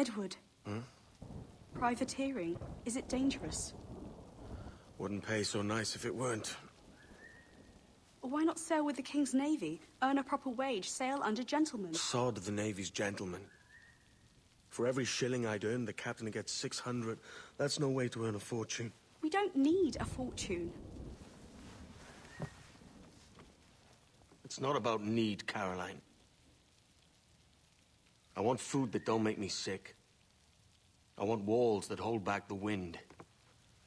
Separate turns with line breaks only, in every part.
Edward. Privateering, is it dangerous?
Wouldn't pay so nice if it weren't.
Why not sail with the King's Navy? Earn a proper wage, sail under gentlemen.
Sod the Navy's gentlemen. For every shilling I'd earn, the captain gets 600. That's no way to earn a fortune.
We don't need a fortune.
It's not about need, Caroline. I want food that don't make me sick. I want walls that hold back the wind.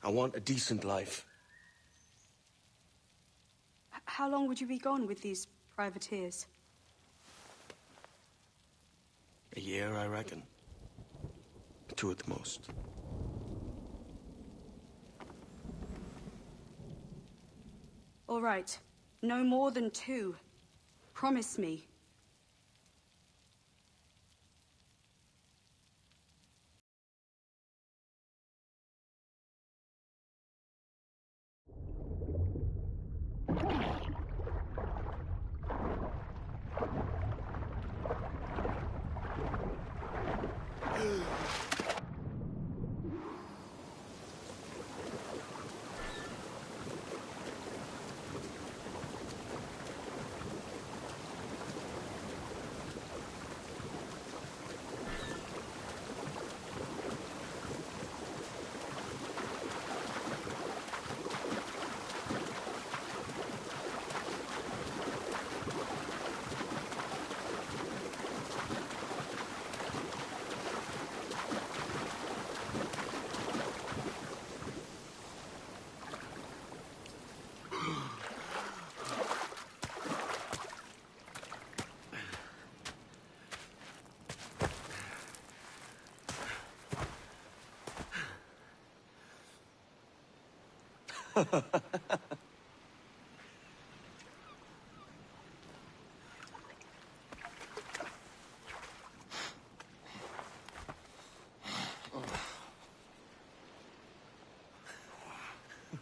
I want a decent life.
How long would you be gone with these privateers?
A year, I reckon. 2 at the most.
All right. No more than 2. Promise me.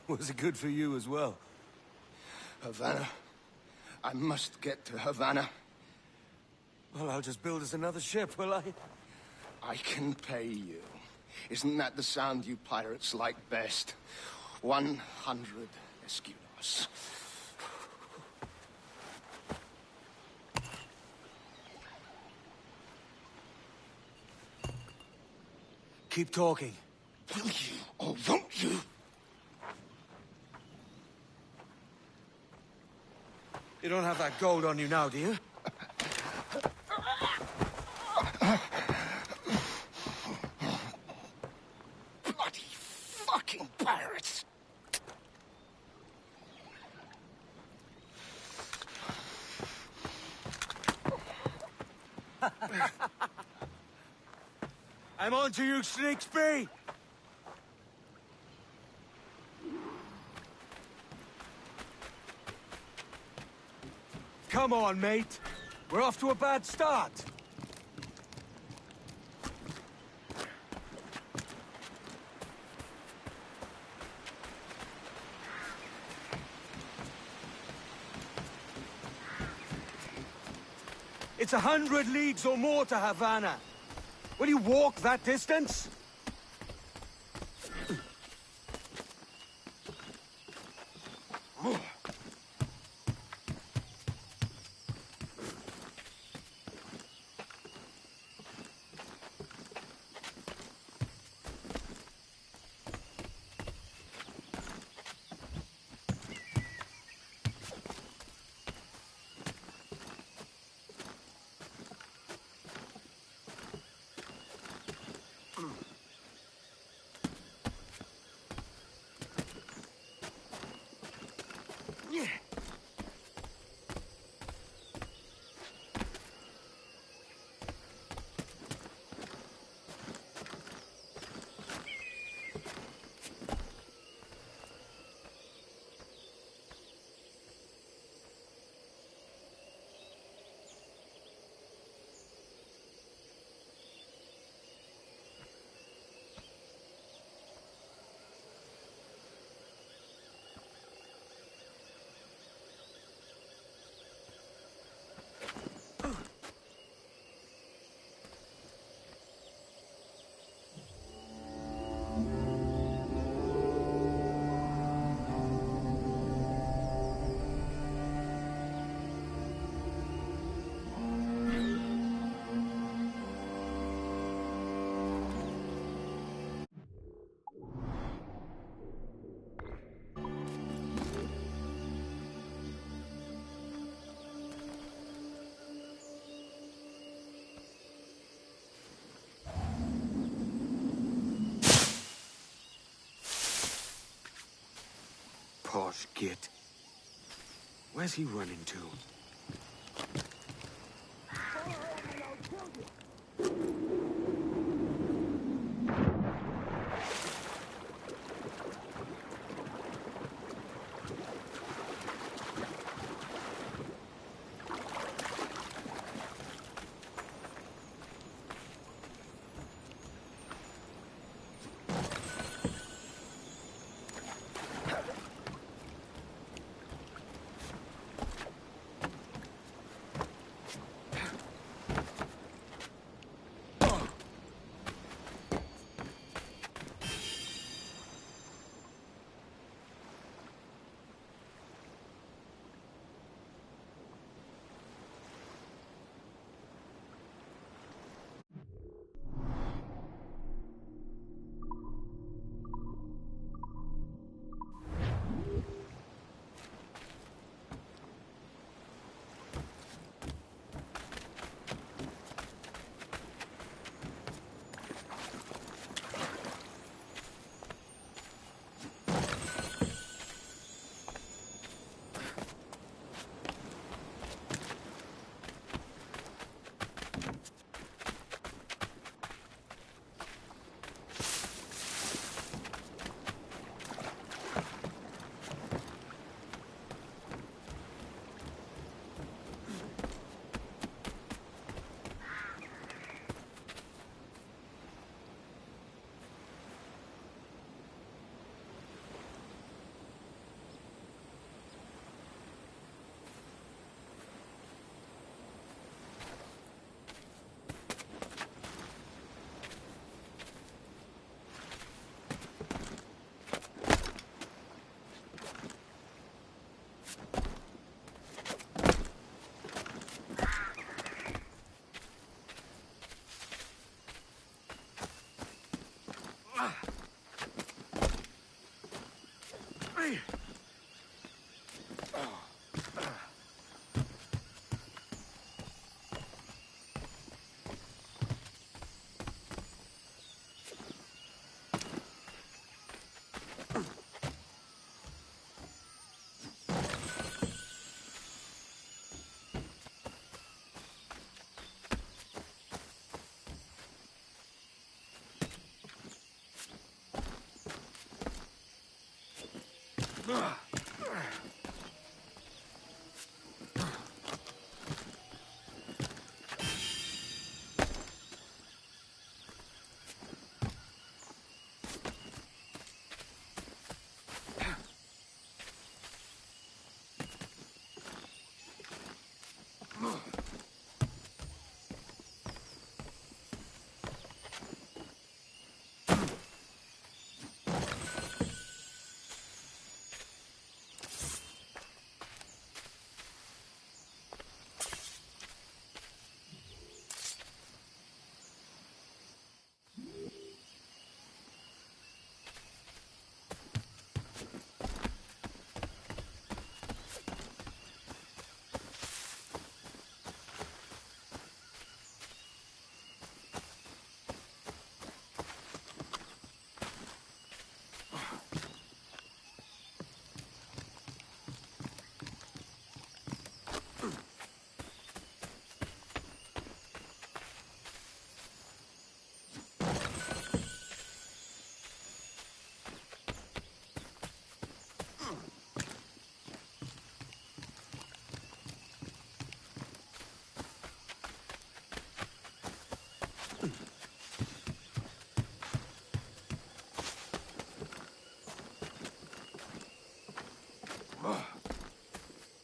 Was it good for you as well?
Havana. I must get to Havana.
Well, I'll just build us another ship, will I?
I can pay you. Isn't that the sound you pirates like best? 100 escudos.
Keep talking.
Will you or won't you?
You don't have that gold on you now, do you?
Bloody fucking pirates!
I'm on to you, Snakesby! Come on, mate. We're off to a bad start. It's 100 leagues or more to Havana. Will you walk that distance? Posh git. Where's he running to?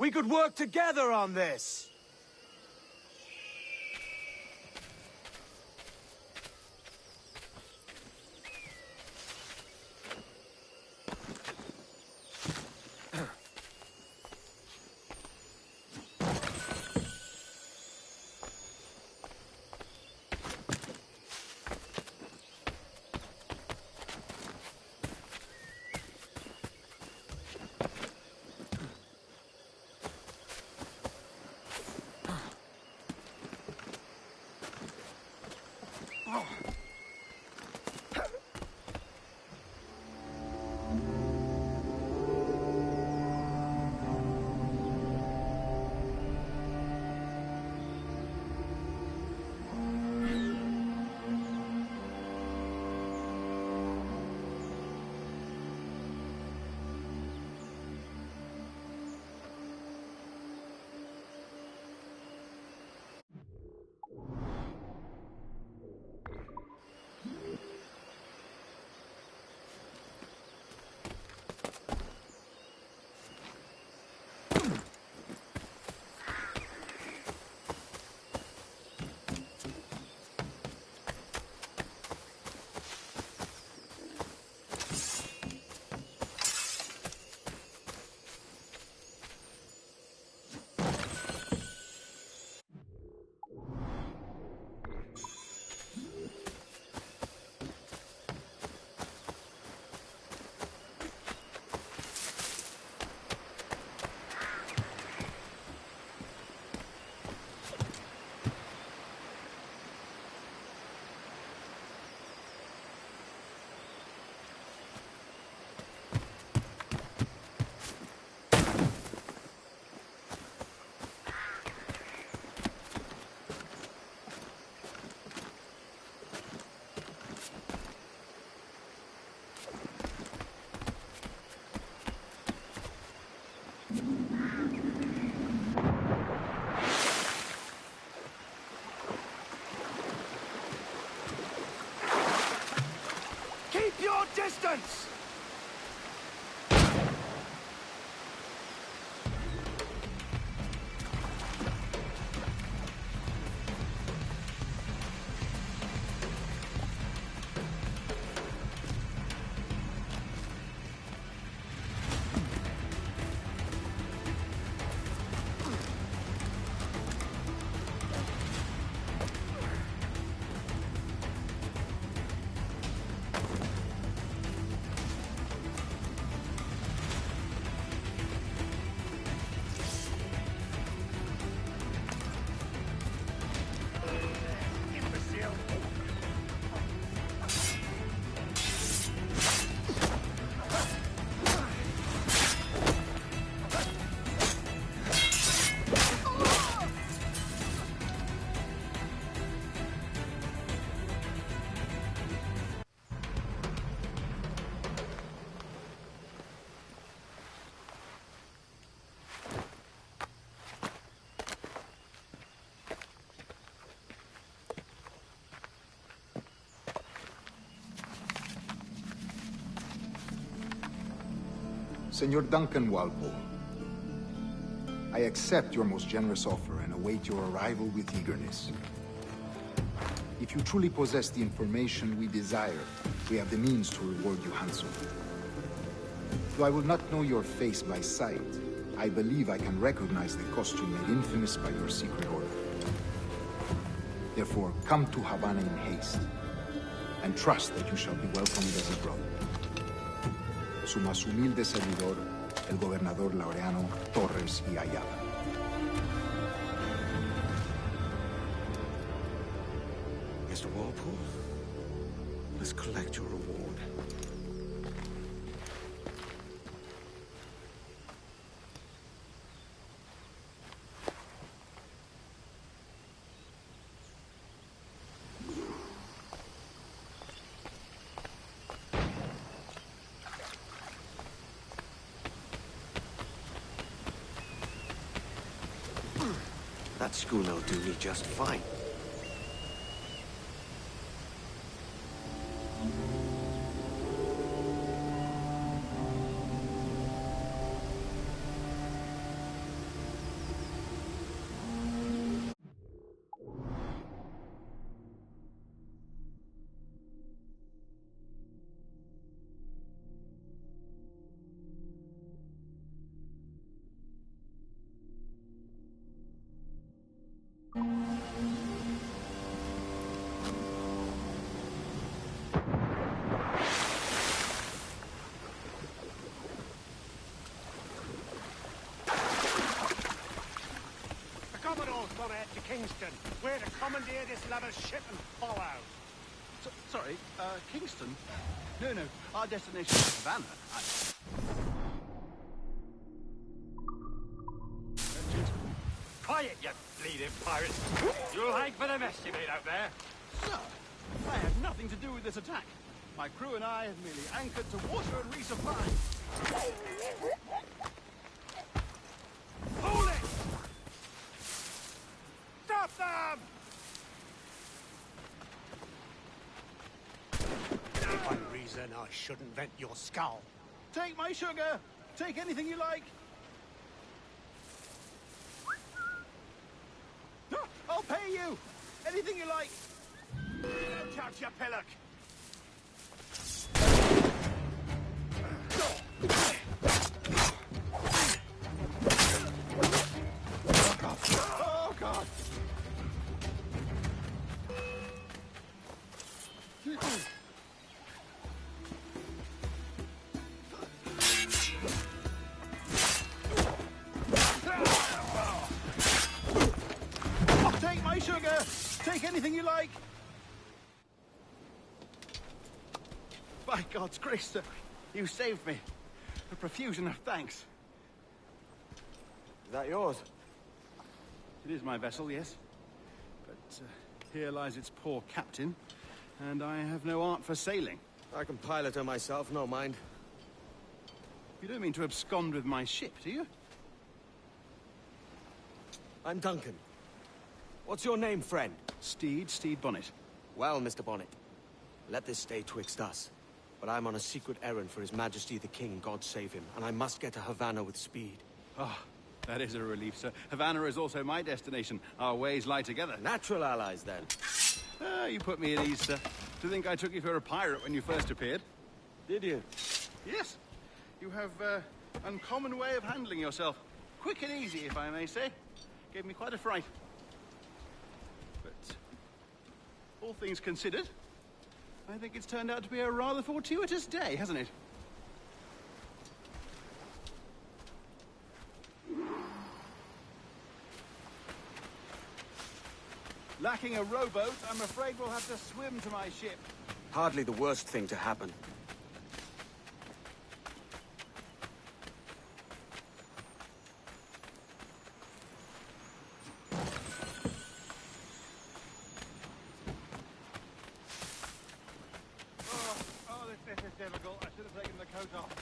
We could work together on this! distance!
Senor Duncan Walpole, I accept your most generous offer and await your arrival with eagerness. If you truly possess the information we desire, we have the means to reward you handsomely. Though I will not know your face by sight, I believe I can recognize the costume made infamous by your secret order. Therefore, come to Havana in haste, and trust that you shall be welcomed as a brother. Su más humilde servidor, el gobernador Laureano Torres y Ayala.
Mr. Walpole, let's collect your reward. That schooner'll do me just fine.
Kingston. We're to commandeer this lover's ship and follow.
Sorry, Kingston? No, our destination is Havana.
Quiet, you bleeding pirates! You'll hang for the mess you made out there.
Sir, I had nothing to do with this attack. My crew and I have merely anchored to water and resupply.
Hold it! Stop them! One reason I shouldn't vent your skull.
Take my sugar! Take anything you like! I'll pay you! Anything you like!
Don't touch your pillock!
Oh, God! Take my sugar! Take anything you like! By God's grace, sir, you saved me. A profusion of thanks.
Is that yours?
It is my vessel, yes. But here lies its poor captain, and I have no art for sailing.
I can pilot her myself, no mind.
You don't mean to abscond with my ship, do you?
I'm Duncan. What's your name, friend?
Stede Bonnet.
Well, Mr. Bonnet, let this stay twixt us. But I'm on a secret errand for His Majesty the King, God save him, and I must get to Havana with speed.
Oh, that is a relief, sir. Havana is also my destination. Our ways lie together.
Natural allies, then.
Ah, you put me at ease, sir. To think I took you for a pirate when you first appeared.
Did you?
Yes. You have uncommon way of handling yourself. Quick and easy, if I may say. Gave me quite a fright. But all things considered, I think it's turned out to be a rather fortuitous day, hasn't it? Lacking a rowboat, I'm afraid we'll have to swim to my ship.
Hardly the worst thing to happen.
Oh, this bit is difficult. I should have taken the coat off.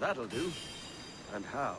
That'll do. And how?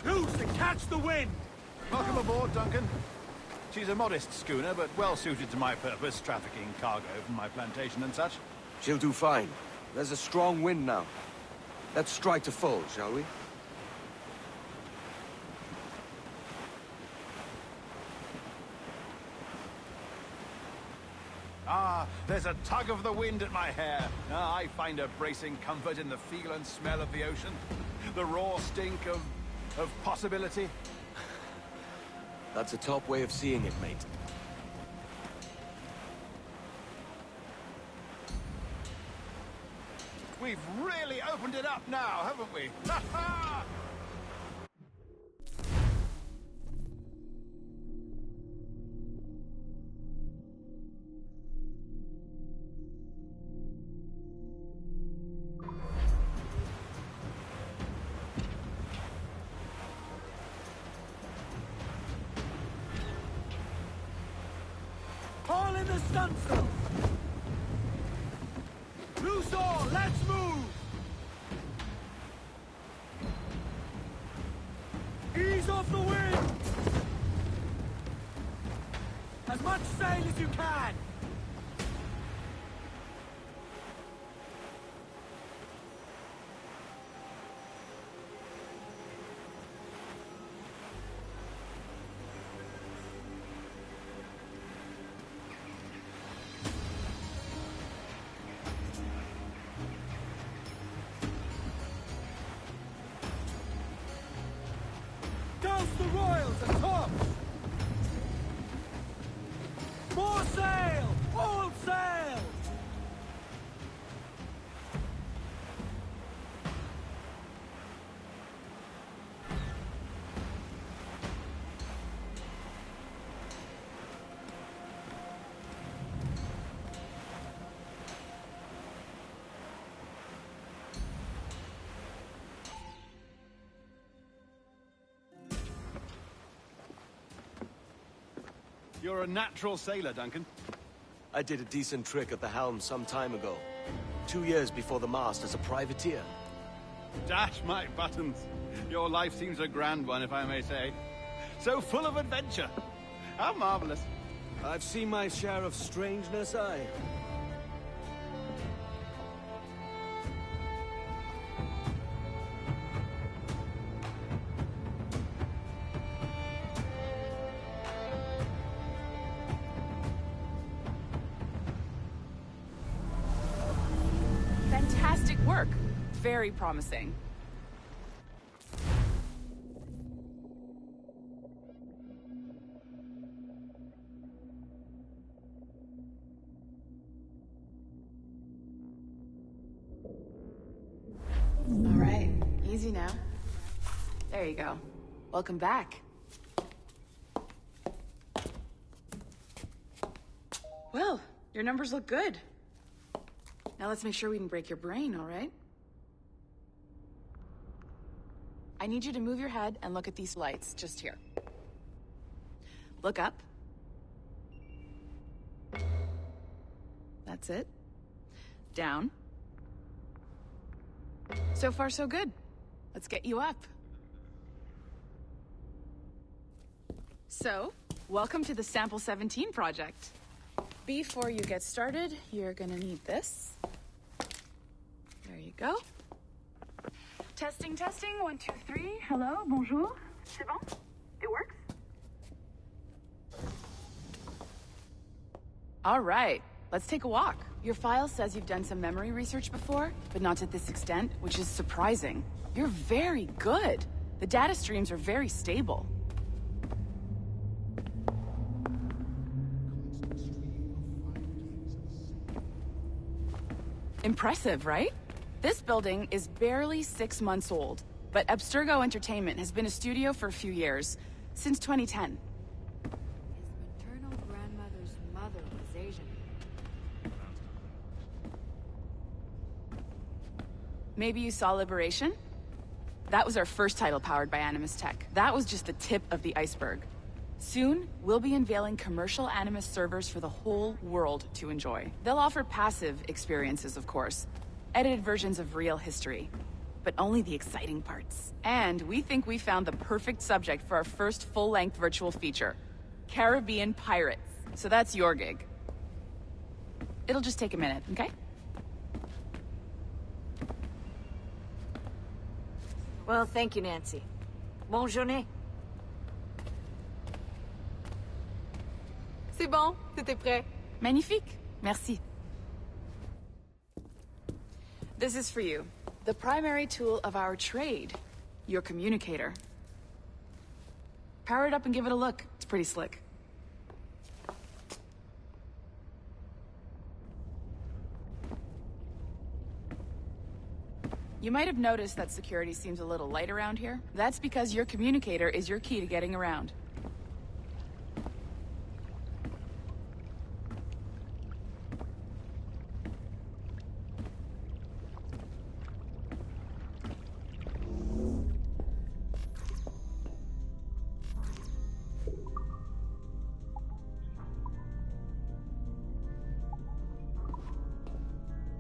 Loose and catch the wind!
Welcome aboard, Duncan. She's a modest schooner, but well suited to my purpose, trafficking cargo from my plantation and such.
She'll do fine. There's a strong wind now. Let's strike to full, shall we?
Ah, there's a tug of the wind at my hair. Ah, I find a bracing comfort in the feel and smell of the ocean. The raw stink of possibility.
That's a top way of seeing it, mate.
We've really opened it up now, haven't we? Ha ha!
Haul in the stunsail! Loose all, let's move! Ease off the wind! As much sail as you can!
You're a natural sailor, Duncan.
I did a decent trick at the helm some time ago. 2 years before the mast as a privateer.
Dash my buttons. Your life seems a grand one, if I may say. So full of adventure. How marvelous.
I've seen my share of strangeness, aye.
Fantastic work. Very promising. All right, easy now. There you go. Welcome back. Well, your numbers look good. Now let's make sure we can break your brain, all right? I need you to move your head and look at these lights just here. Look up. That's it. Down. So far, so good. Let's get you up. So, welcome to the Sample 17 project. Before you get started, you're gonna need this. There you go. Testing, testing, 1, 2, 3. Hello, bonjour. C'est bon? It works? All right, let's take a walk. Your file says you've done some memory research before, but not to this extent, which is surprising. You're very good. The data streams are very stable. Impressive, right? This building is barely 6 months old, but Abstergo Entertainment has been a studio for a few years, since 2010.
His maternal grandmother's mother was Asian.
Maybe you saw Liberation? That was our first title powered by Animus Tech. That was just the tip of the iceberg. Soon, we'll be unveiling commercial Animus servers for the whole world to enjoy. They'll offer passive experiences, of course. Edited versions of real history. But only the exciting parts. And we think we found the perfect subject for our first full-length virtual feature. Caribbean Pirates. So that's your gig. It'll just take a minute, okay?
Well, thank you, Nancy. Bonne journée.
C'est bon, c'était prêt. Magnifique. Merci. This is for you. The primary tool of our trade. Your communicator. Power it up and give it a look. It's pretty slick. You might have noticed that security seems a little light around here. That's because your communicator is your key to getting around.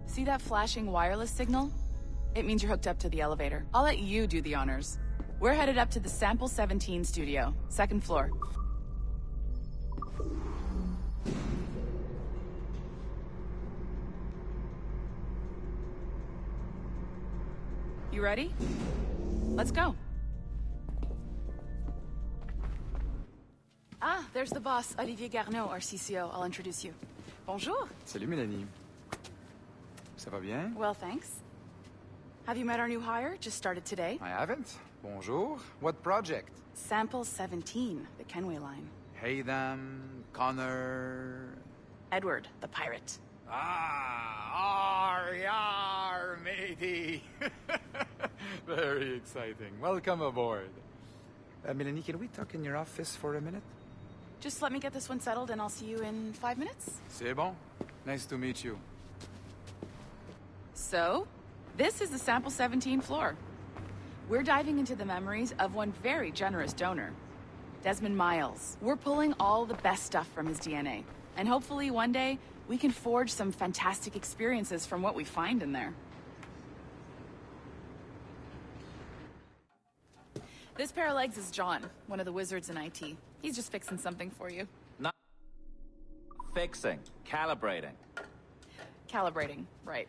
See that flashing wireless signal? It means you're hooked up to the elevator. I'll let you do the honors. We're headed up to the Sample 17 studio, 2nd floor. You ready? Let's go. Ah, there's the boss, Olivier Garneau, our CCO. I'll introduce you. Bonjour.
Salut, Mélanie. Ça va bien?
Well, thanks. Have you met our new hire? Just started today.
I haven't. Bonjour. What project?
Sample 17, the Kenway line.
Haytham, Connor...
Edward, the pirate.
Ah, yar, matey. Very exciting. Welcome aboard. Mélanie, can we talk in your office for a minute?
Just let me get this one settled and I'll see you in 5 minutes.
C'est bon. Nice to meet you.
So, this is the Sample 17 floor. We're diving into the memories of one very generous donor. Desmond Miles. We're pulling all the best stuff from his DNA. And hopefully one day, we can forge some fantastic experiences from what we find in there. This pair of legs is John, one of the wizards in IT. He's just fixing something for you.
Not fixing, calibrating.
Calibrating, right.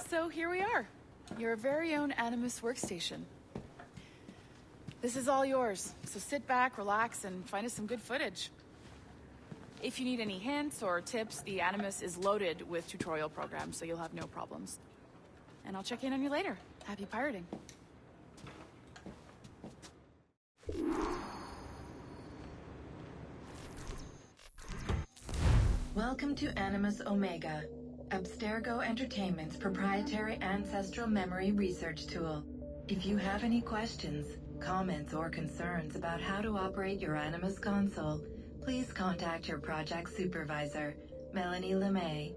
So here we are. Your very own Animus workstation. This is all yours, so sit back, relax, and find us some good footage. If you need any hints or tips, the Animus is loaded with tutorial programs, so you'll have no problems. And I'll check in on you later. Happy pirating.
Welcome to Animus Omega, Abstergo Entertainment's proprietary ancestral memory research tool. If you have any questions, comments, or concerns about how to operate your Animus console, please contact your project supervisor, Melanie LeMay.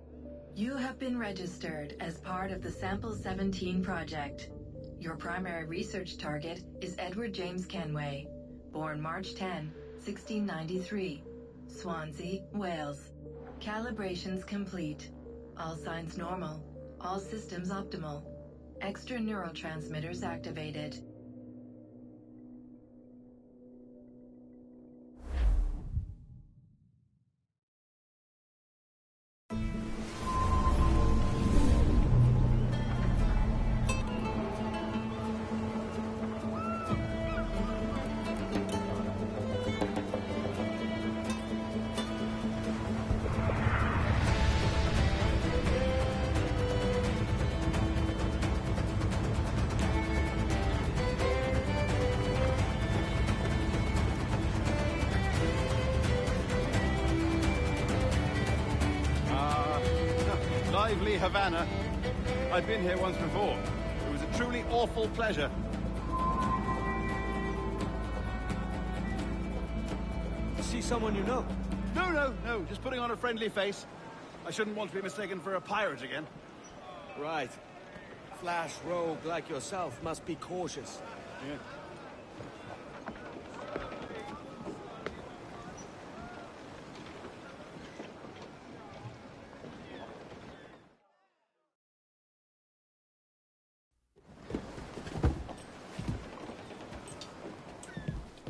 You have been registered as part of the Sample 17 project. Your primary research target is Edward James Kenway, born March 10, 1693, Swansea, Wales. Calibrations complete. All signs normal. All systems optimal. Extra neurotransmitters activated.
Lively Havana. I've been here once before. It was a truly awful pleasure.
See someone you know?
No, just putting on a friendly face. I shouldn't want to be mistaken for a pirate again.
Right. Flash rogue like yourself must be cautious.
Yeah.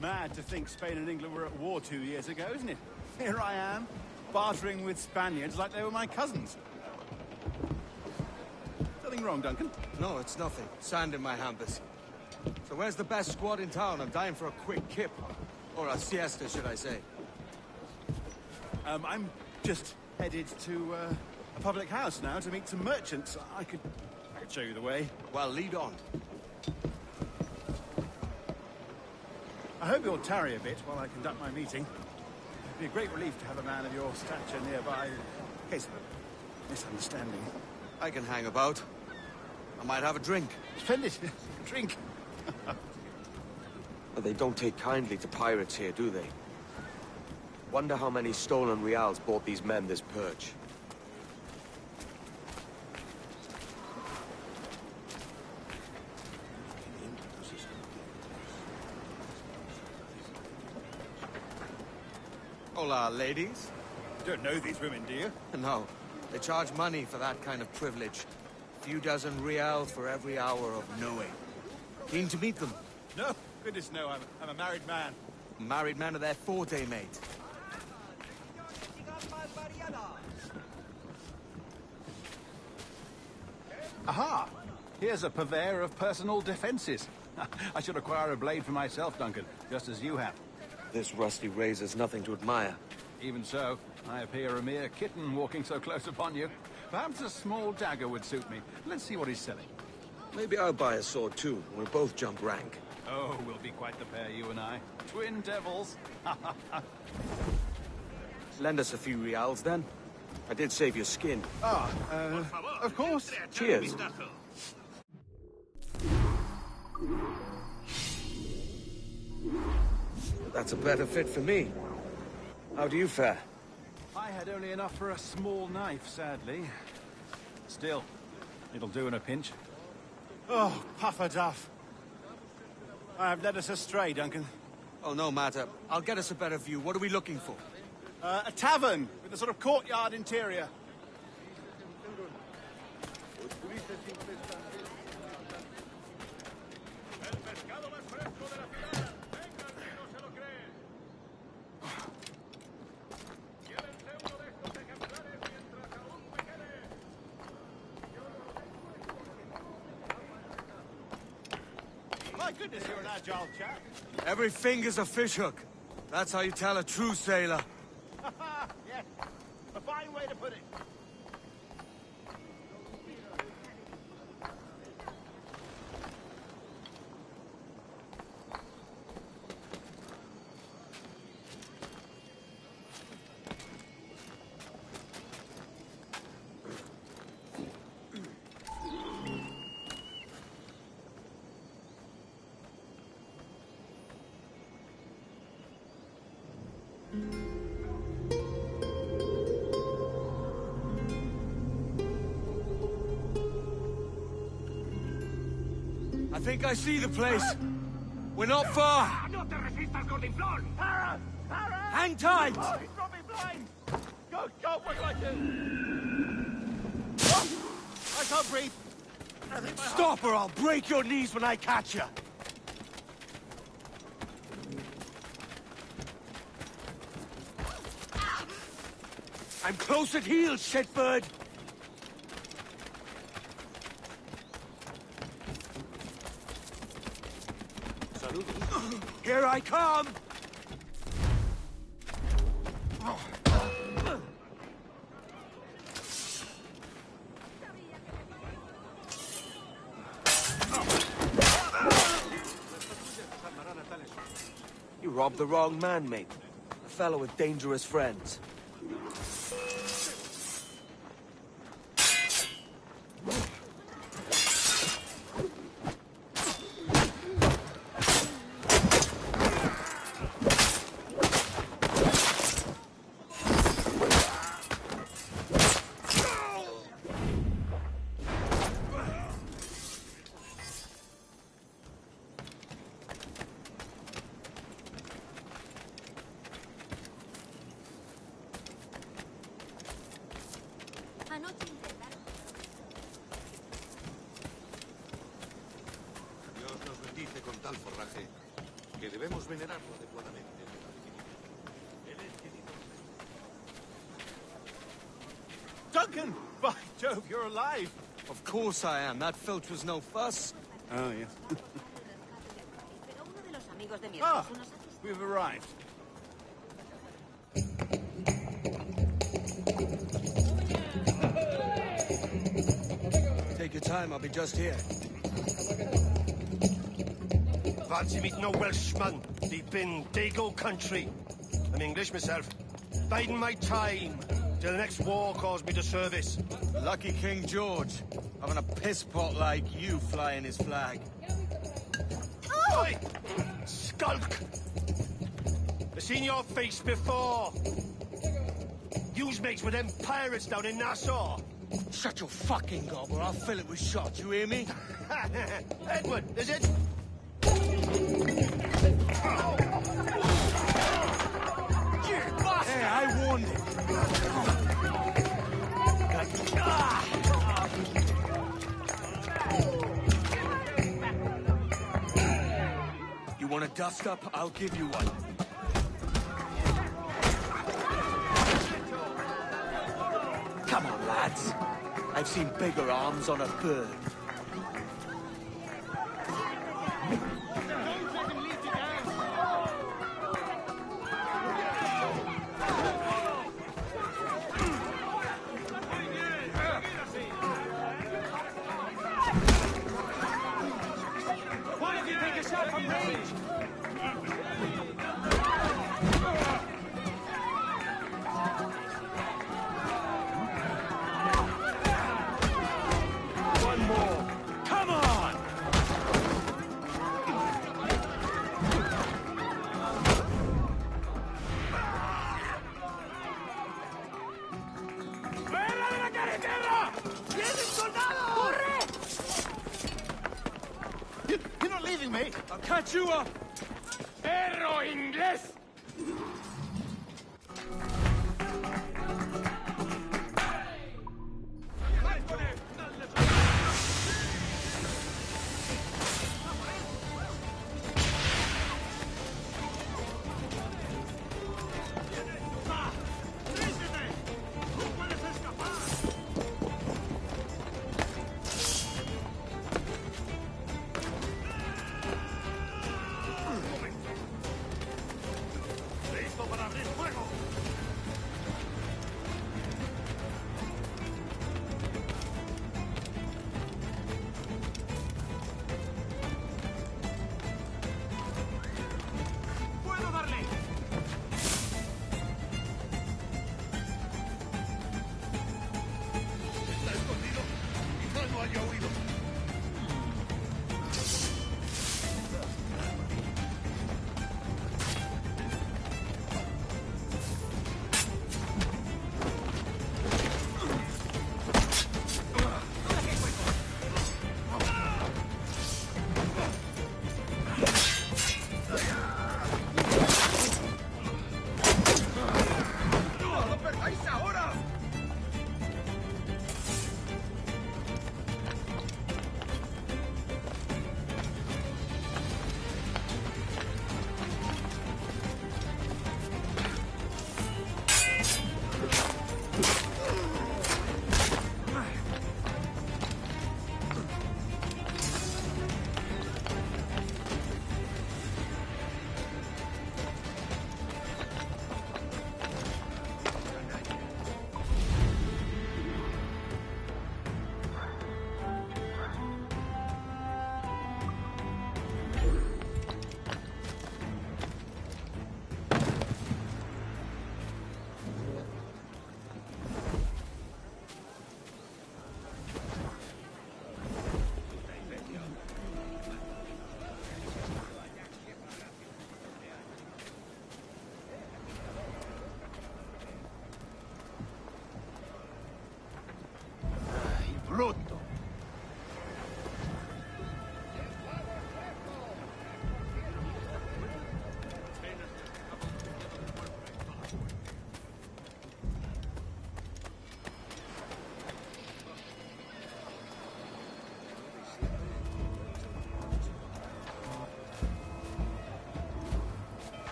Mad to think Spain and England were at war 2 years ago, isn't it? Here I am, bartering with Spaniards like they were my cousins. Nothing wrong, Duncan?
No, it's nothing. Sand in my hampers. So where's the best squad in town? I'm dying for a quick kip. Or a siesta, should I say.
I'm just headed to a public house now to meet some merchants. I could show you the way.
Well, lead on.
I hope you'll tarry a bit while I conduct my meeting. It'd be a great relief to have a man of your stature nearby, in case of a misunderstanding.
I can hang about. I might have a drink.
Splendid. Drink.
But they don't take kindly to pirates here, do they? Wonder how many stolen reals bought these men this purge.
Hola, ladies.
You don't know these women, do you?
No. They charge money for that kind of privilege. A few dozen reals for every hour of knowing. Keen to meet them?
No. Goodness, no. I'm a married man.
Married man of their forte, mate.
Aha! Here's a purveyor of personal defenses. I should acquire a blade for myself, Duncan, just as you have.
This rusty razor's nothing to admire.
Even so, I appear a mere kitten walking so close upon you. Perhaps a small dagger would suit me. Let's see what he's selling.
Maybe I'll buy a sword too. We'll both jump rank.
Oh, we'll be quite the pair, you and I. Twin devils.
Lend us a few reals, then. I did save your skin.
Of course.
Cheers. That's a better fit for me. How do you fare?
I had only enough for a small knife, sadly. Still, it'll do in a pinch. Oh, Puffer Duff. I have led us astray, Duncan.
Oh, no matter. I'll get us a better view. What are we looking for?
A tavern with a sort of courtyard interior.
My goodness, you're an agile chap.
Every finger's a fishhook. That's how you tell a true sailor.
Yes, a fine way to put it.
I think I see the place. We're not far.
No te resistas, Gordinflón! Para! Para!
Hang tight!
Oh, he's got me blind! Go, what do I do? Oh, I can't breathe. I think my
Stop or I'll break your knees when I catch you. I'm close at heel, shitbird. Here I come! You robbed the wrong man, mate. A fellow with dangerous friends.
Dios nos bendice con tal forraje que debemos venerarlo adecuadamente.
Duncan! By Jove, you're alive!
Of course I am. That filch was no fuss.
Oh, yes. Ah, we've arrived.
Take your time, I'll be just here.
Fancy meeting no Welshman deep in Dago country. I'm English myself. Biding my time till the next war calls me to service.
Lucky King George, having a piss pot like you flying his flag.
Oi! Skulk! I've seen your face before. You's mates with them pirates down in Nassau.
Shut your fucking gob or I'll fill it with shot, you hear me?
Edward, is it?
Hey, I warned him. You want a dust-up? I'll give you one. Come on, lads. I've seen bigger arms on a bird.
Why did you take a shot from range?
One more. Come on!
¡Fuera de la carretera! ¡Vienen soldados! ¡Corre! You're not leaving me.
I'll catch you up.
¡Perro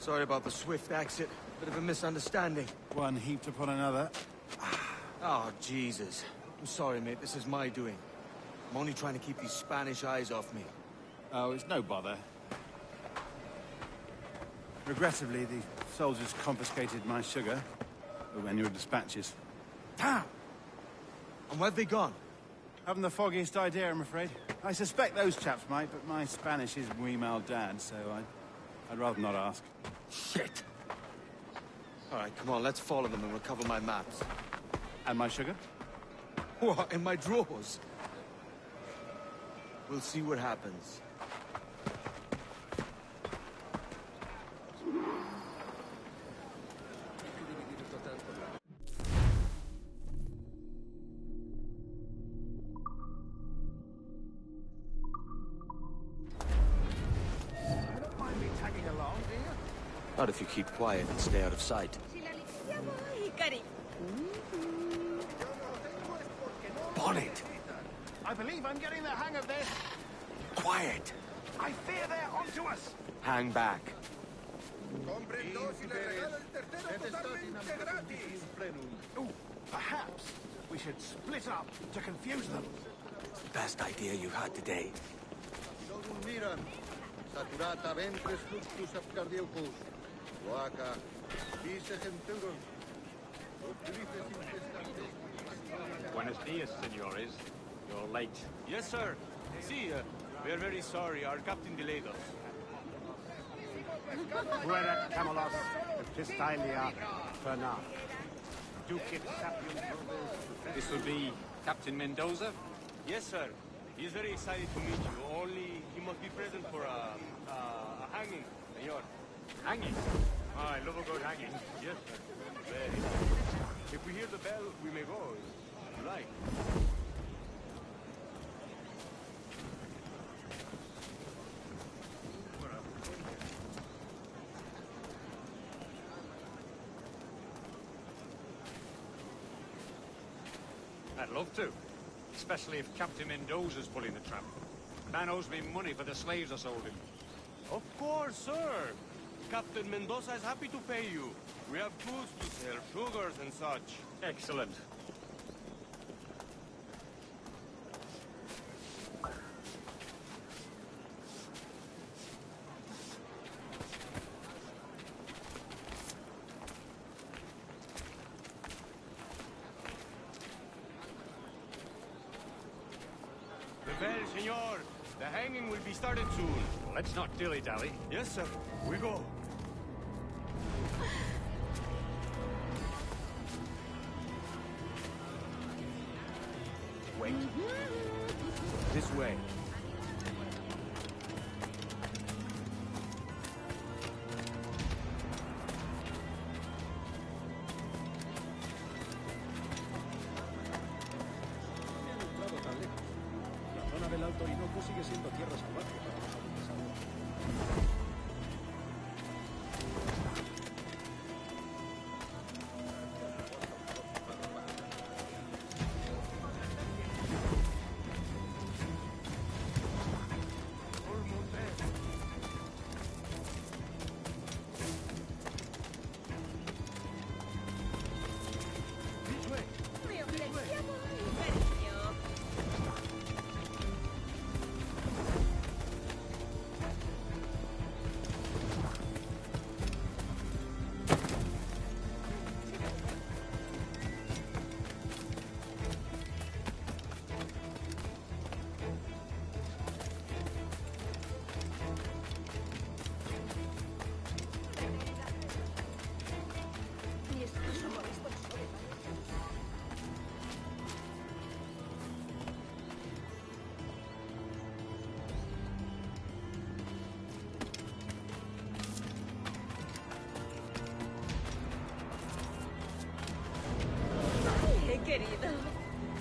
Sorry about the swift exit. Bit of a misunderstanding.
One heaped upon another.
Oh, Jesus. I'm sorry, mate. This is my doing. I'm only trying to keep these Spanish eyes off me.
Oh, it's no bother. Regrettably, the soldiers confiscated my sugar and your dispatches.
Damn! And where've they gone?
Haven't the foggiest idea, I'm afraid. I suspect those chaps might, but my Spanish is muy mal dad, so I'd rather not ask.
Shit! All right, come on, let's follow them and recover my maps.
And my sugar?
What, in my drawers? We'll see what happens. Not if you keep quiet and stay out of sight. Bonnet!
I believe I'm getting the hang of this.
Quiet!
I fear they're onto us.
Hang back.
Ooh, perhaps we should split up to confuse them.
It's the best idea you've had today.
Saturata ventris fluctus abcardiocus. Loaca, dice centauros.
Buenos dias, senores. You're late.
Yes, sir. See, we are very sorry. Our captain delayed us.
Fuera Camelos, Pistalia, Fernar. Ducit sapiens robes.
This will be Captain Mendoza?
Yes, sir. He is very excited to meet you. Only he must be present for a hanging, senor.
Hanging? I love a good hanging.
Yes, sir. Very. If we hear the bell, we may go. If you like.
I'd love to. Especially if Captain Mendoza's pulling the trap. Man owes me money for the slaves I sold him.
Of course, sir. Captain Mendoza is happy to pay you. We have goods to sell, sugars and such.
Excellent.
The bell, senor. The hanging will be started soon.
Let's not dilly-dally.
Yes, sir. We go.
Wait. This way.
La zona del Alto Orinoco sigue siendo tierra salvaje para los habitantes.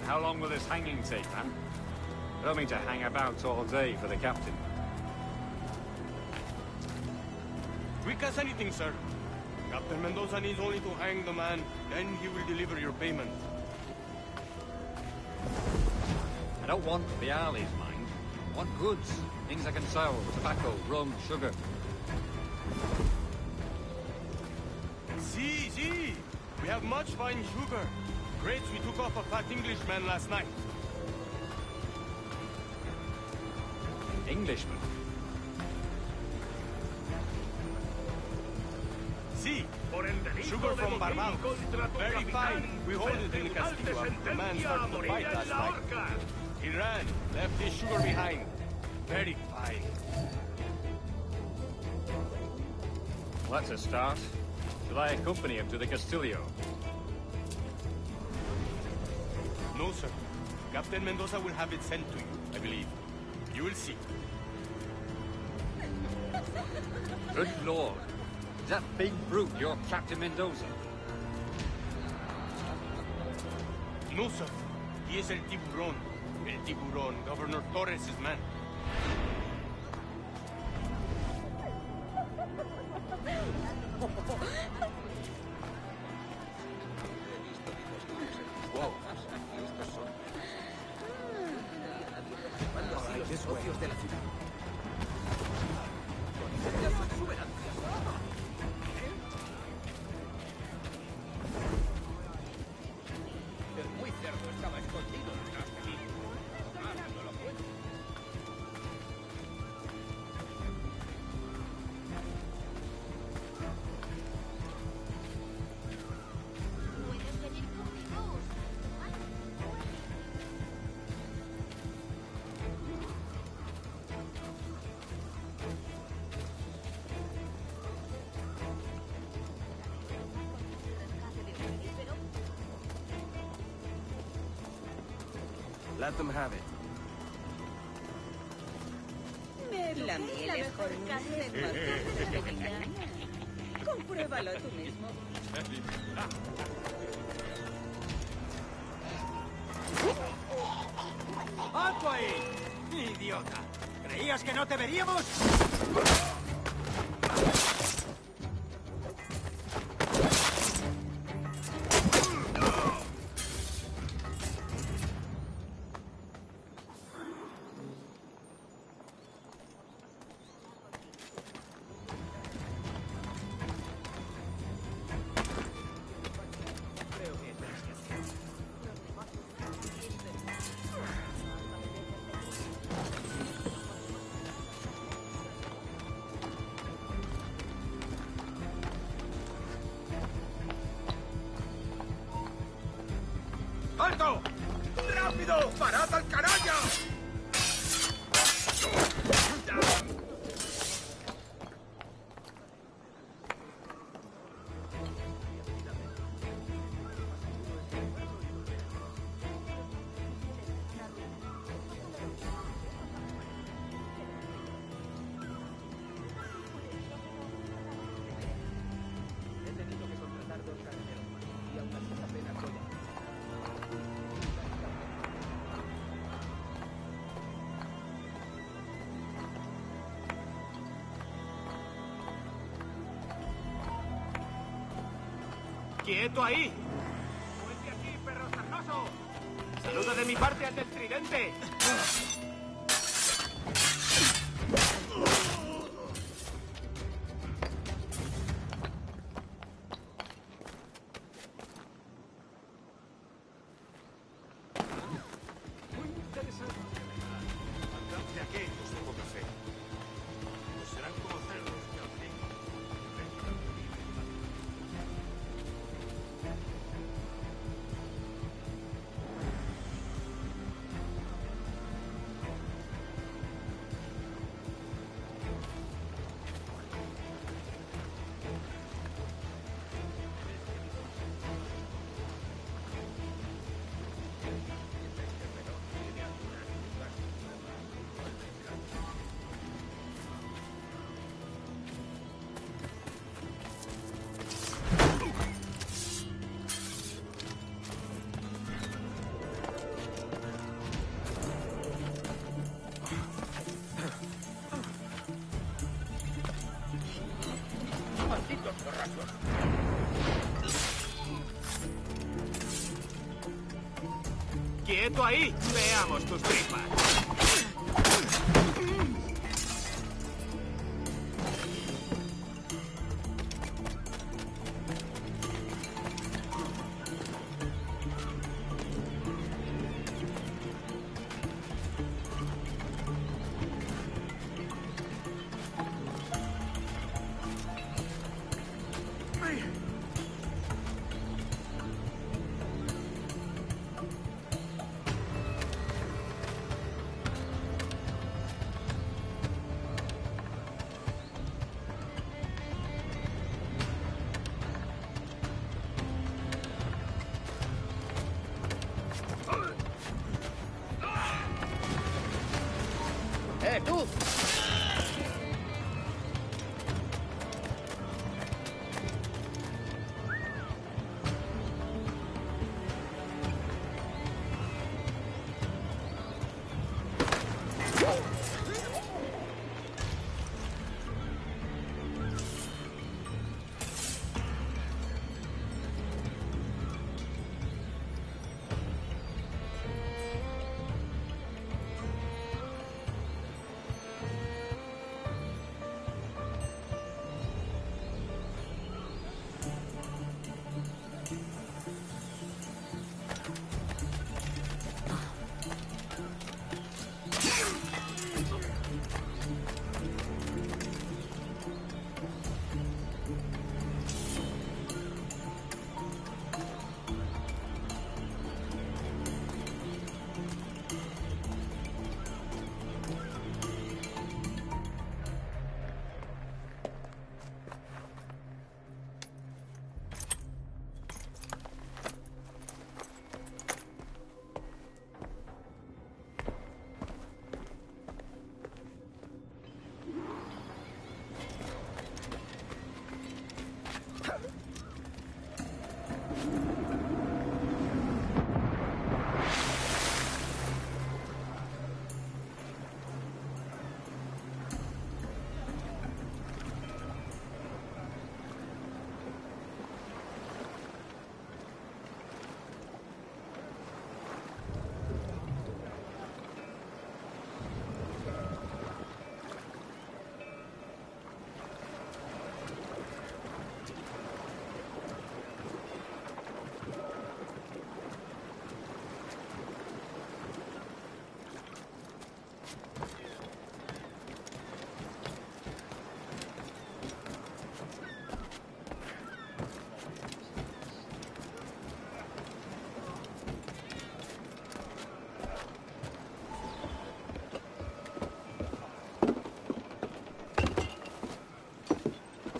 How long will this hanging take, man? I don't mean to hang about all day for the captain.
Quick as anything, sir. Captain Mendoza needs only to hang the man, then he will deliver your payment.
I don't want Viali's mind. I want goods. Things I can sell. Tobacco, rum, sugar.
We have much fine sugar. Grapes we took off a fat Englishman last night.
Englishman?
See, sugar from Barbados. Very fine. We hold it in the Castillo after the man started the fight last night. He ran, left his sugar behind. Very fine.
Well, that's a start. Shall I accompany him to the Castillo?
No, sir. Captain Mendoza will have it sent to you, I believe. You will see.
Good lord. Is that big brute your Captain Mendoza?
No, sir. He is El Tiburon. El Tiburon, Governor Torres' man.
Wow. Socios de la ciudad. El muy cerdo estaba escondido detrás de mí. Ahora no lo puedo.
Puedes venir conmigo.
Let them have it.
La miel es colmena de marcas mexicanas. Compruébalo tú mismo.
¡Alto ahí! ¡Idiota! ¿Creías que no te veríamos? ¡Alto! ¡Rápido! ¡Parad al canalla!
He tenido que contratar 2 carneros más y aún así apenas voy a...
¡Quieto ahí! ¡Vuelve aquí, perro sarnoso! ¡Saluda de mi parte al del tridente!
Muy interesante. Andante aquellos de poca fe. Pues serán como cerdos que al fin.
¡Malditos borrachos! ¡Quieto ahí! ¡Veamos tus tripas!
me!
¡Tú!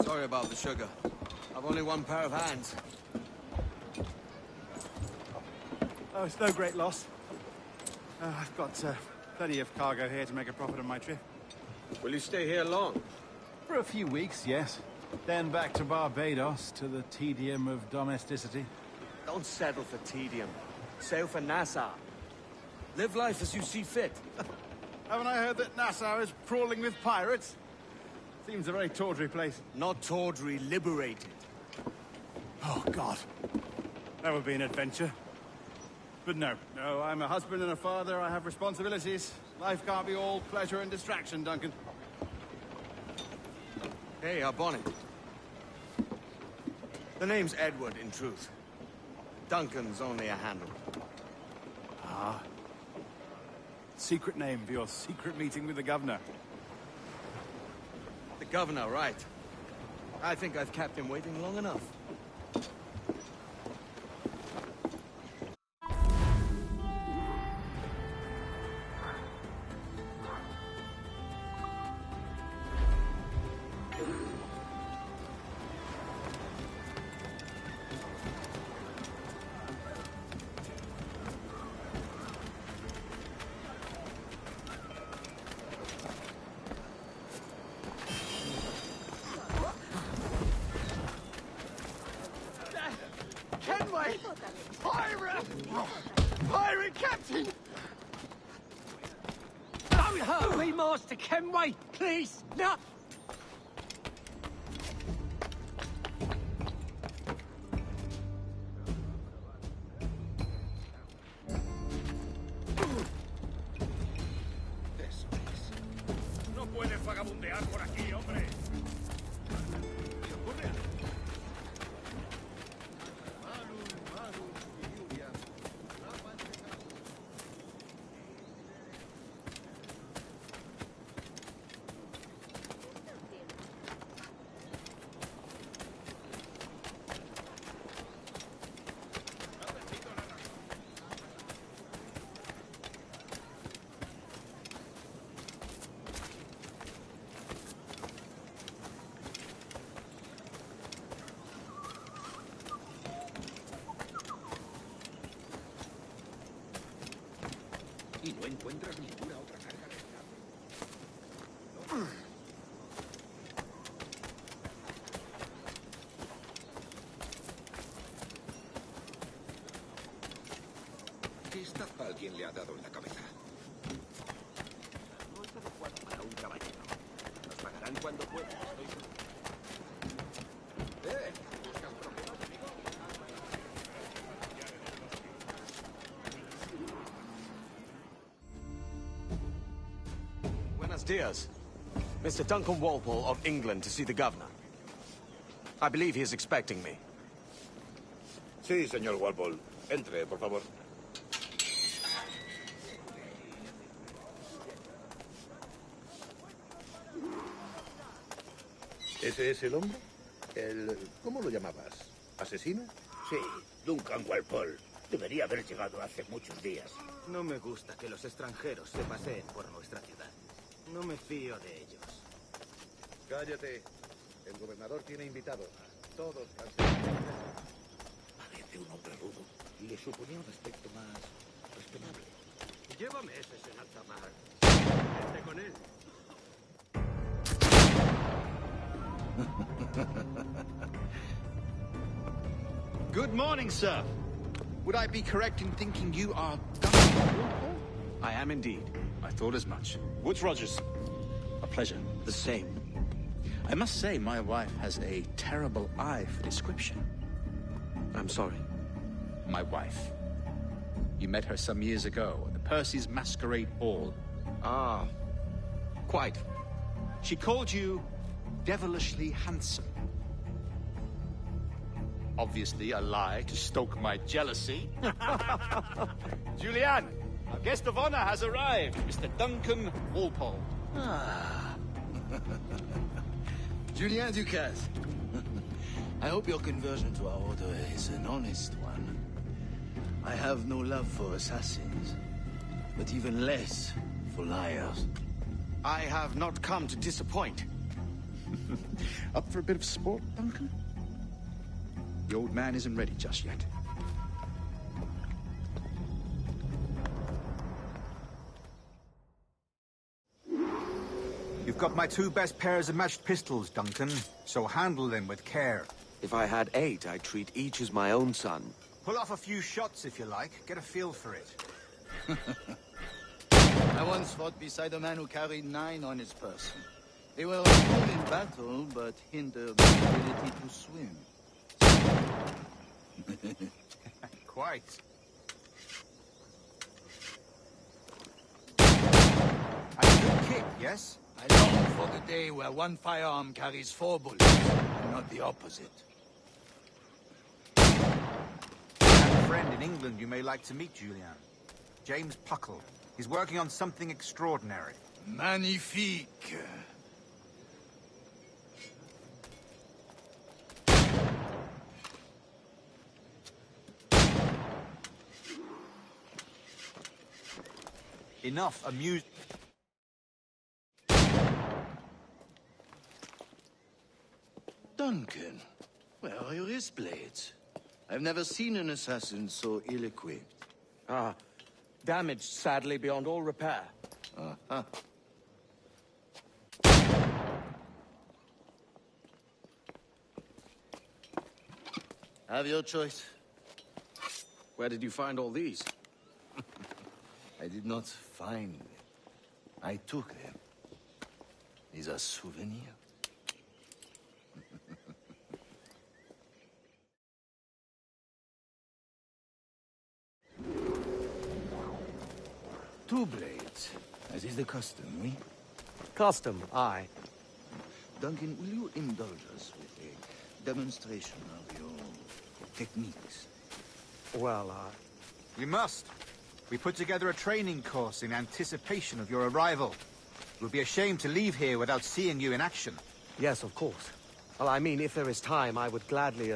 Sorry about the sugar. I've only one pair of hands.
Oh, it's no great loss. I've got plenty of cargo here to make a profit on my trip.
Will you stay here long?
For a few weeks, yes. Then back to Barbados, to the tedium of domesticity.
Don't settle for tedium. Sail for Nassau. Live life as you see fit.
Haven't I heard that Nassau is crawling with pirates? Seems a very tawdry place.
Not tawdry, liberated.
Oh, God. That would be an adventure. But no, I'm a husband and a father. I have responsibilities. Life can't be all pleasure and distraction, Duncan.
Hey, our bonnet. The name's Edward, in truth. Duncan's only a handle.
Ah. Secret name for your secret meeting with the governor.
The governor, right. I think I've kept him waiting long enough.
Kenway! Pirate! Pirate captain! Don't hurt me, Master Kenway! Please! No!
No puedes vagabundear por aquí, hombre. ¿Qué ocurre? encuentras ninguna otra carga de ¿Qué estafa alguien le ha dado en la cabeza?
No es adecuado para un caballero. Nos pagarán cuando puedan, estoy seguro.
¿Buscas problemas, amigo?
Buenos dias. Mr. Duncan Walpole of England to see the governor. I believe he is expecting me.
Sí, señor Walpole. Entre, por favor. ¿Ese es el hombre? ¿Cómo lo llamabas? ¿Asesino?
Sí, Duncan Walpole. Debería haber llegado hace muchos días.
No me gusta que los extranjeros se paseen por nuestra ciudad. No me fío de ellos.
Cállate. El gobernador tiene invitados. Todos cansados.
Parece un hombre rudo. Le suponía un aspecto más respetable.
Lleva meses en alta mar. Vete con él.
Good morning, sir. Would I be correct in thinking you are Duncan Walpole?
I am indeed.
I thought as much. Woods Rogers. A pleasure.
The same.
I must say, my wife has a terrible eye for description.
I'm sorry.
My wife. You met her some years ago at the Percy's Masquerade Ball.
Ah, quite.
She called you devilishly handsome. Obviously a lie to stoke my jealousy. Julianne, our guest of honor has arrived, Mr. Duncan Walpole.
Ah. Julien Ducasse. I hope your conversion to our order is an honest one. I have no love for assassins, but even less for liars.
I have not come to disappoint.
Up for a bit of sport, Duncan? The old man isn't ready just yet.
You've got my 2 best pairs of matched pistols, Duncan, so handle them with care.
If I had 8, I'd treat each as my own son.
Pull off a few shots if you like. Get a feel for it.
I once fought beside a man who carried 9 on his person. They were good in battle, but hindered the ability to swim.
Quite. A good kick, yes?
I long for the day where one firearm carries 4 bullets, and not the opposite.
I have a friend in England you may like to meet, Julian. James Puckle. He's working on something extraordinary.
Magnifique.
Enough amuse...
Duncan, where are your wrist blades? I've never seen an assassin so ill-equipped.
Ah, damaged, sadly, beyond all repair.
Uh-huh. Have your choice.
Where did you find all these?
I did not find them. I took them. These are souvenirs. Two blades, as is the custom, oui?
Custom, aye.
Duncan, will you indulge us with a demonstration of your techniques?
Well, we must. We put together a training course in anticipation of your arrival. It would be a shame to leave here without seeing you in action.
Yes, of course. Well, I mean, if there is time, I would gladly,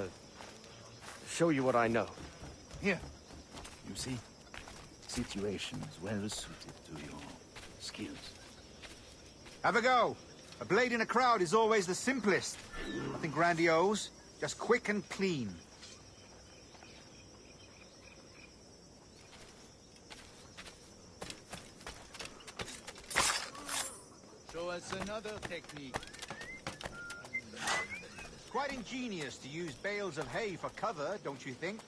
show you what I know.
Here. You see? Situation is well suited to your skills.
Have a go. A blade in a crowd is always the simplest. Nothing grandiose, just quick and clean.
show us another technique.
Quite ingenious to use bales of hay for cover, don't you think?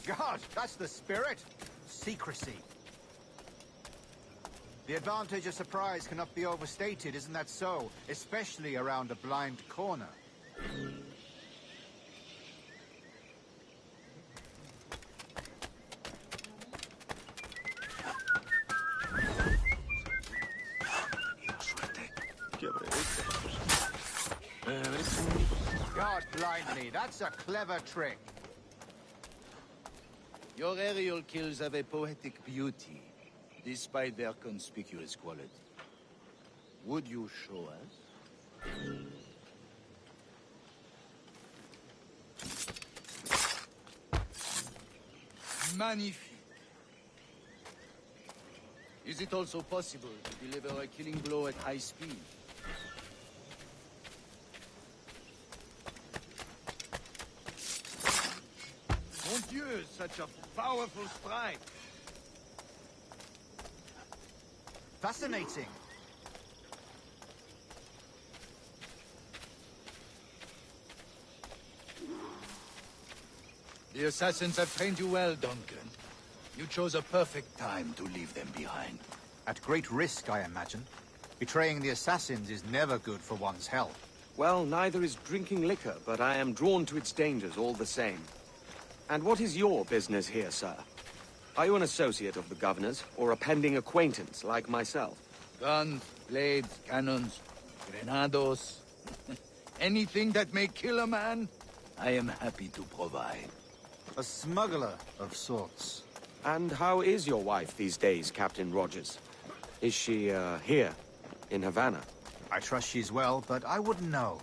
God, that's the spirit. Secrecy. The advantage of surprise cannot be overstated, isn't that so? Especially around a blind corner. God blind me, that's a clever trick.
Your aerial kills have a poetic beauty, despite their conspicuous quality. Would you show us? Magnifique. Is it also possible to deliver a killing blow at high speed?
Mon Dieu, such a powerful strike.
Fascinating.
The assassins have trained you well, Duncan. You chose a perfect time to leave them behind.
At great risk, I imagine. Betraying the assassins is never good for one's health.
Well, neither is drinking liquor, but I am drawn to its dangers all the same. And what is your business here, sir? Are you an associate of the governor's, or a pending acquaintance like myself?
Guns, blades, cannons, grenados. Anything that may kill a man, I am happy to provide.
A smuggler of sorts.
And how is your wife these days, Captain Rogers? Is she, here, in Havana?
I trust she's well, but I wouldn't know.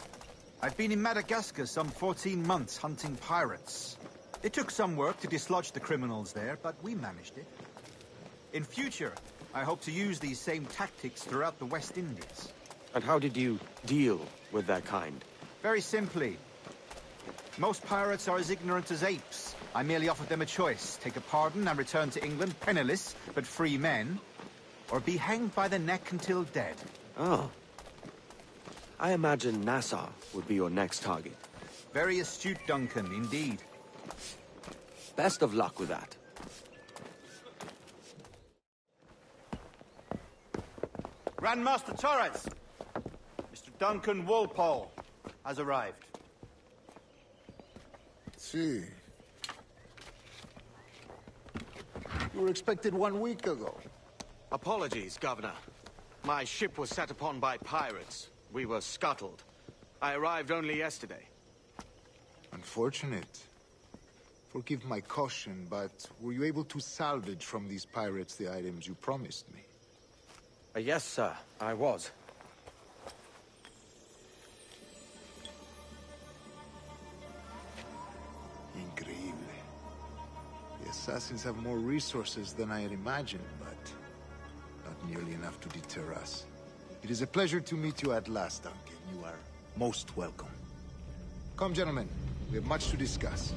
I've been in Madagascar some 14 months hunting pirates. It took some work to dislodge the criminals there, but we managed it. In future, I hope to use these same tactics throughout the West Indies.
And how did you deal with that kind?
Very simply. Most pirates are as ignorant as apes. I merely offered them a choice. Take a pardon and return to England penniless, but free men. Or be hanged by the neck until dead.
Oh. I imagine Nassau would be your next target.
Very astute, Duncan, indeed.
Best of luck with that.
Grandmaster Torres! Mr. Duncan Walpole has arrived.
See. You were expected 1 week ago.
Apologies, Governor. My ship was set upon by pirates. We were scuttled. I arrived only yesterday.
Unfortunate. Forgive my caution, but were you able to salvage from these pirates the items you promised me?
Yes, sir, I was.
Increíble. The assassins have more resources than I had imagined, but not nearly enough to deter us. It is a pleasure to meet you at last, Duncan. You are most welcome. Come, gentlemen. We have much to discuss.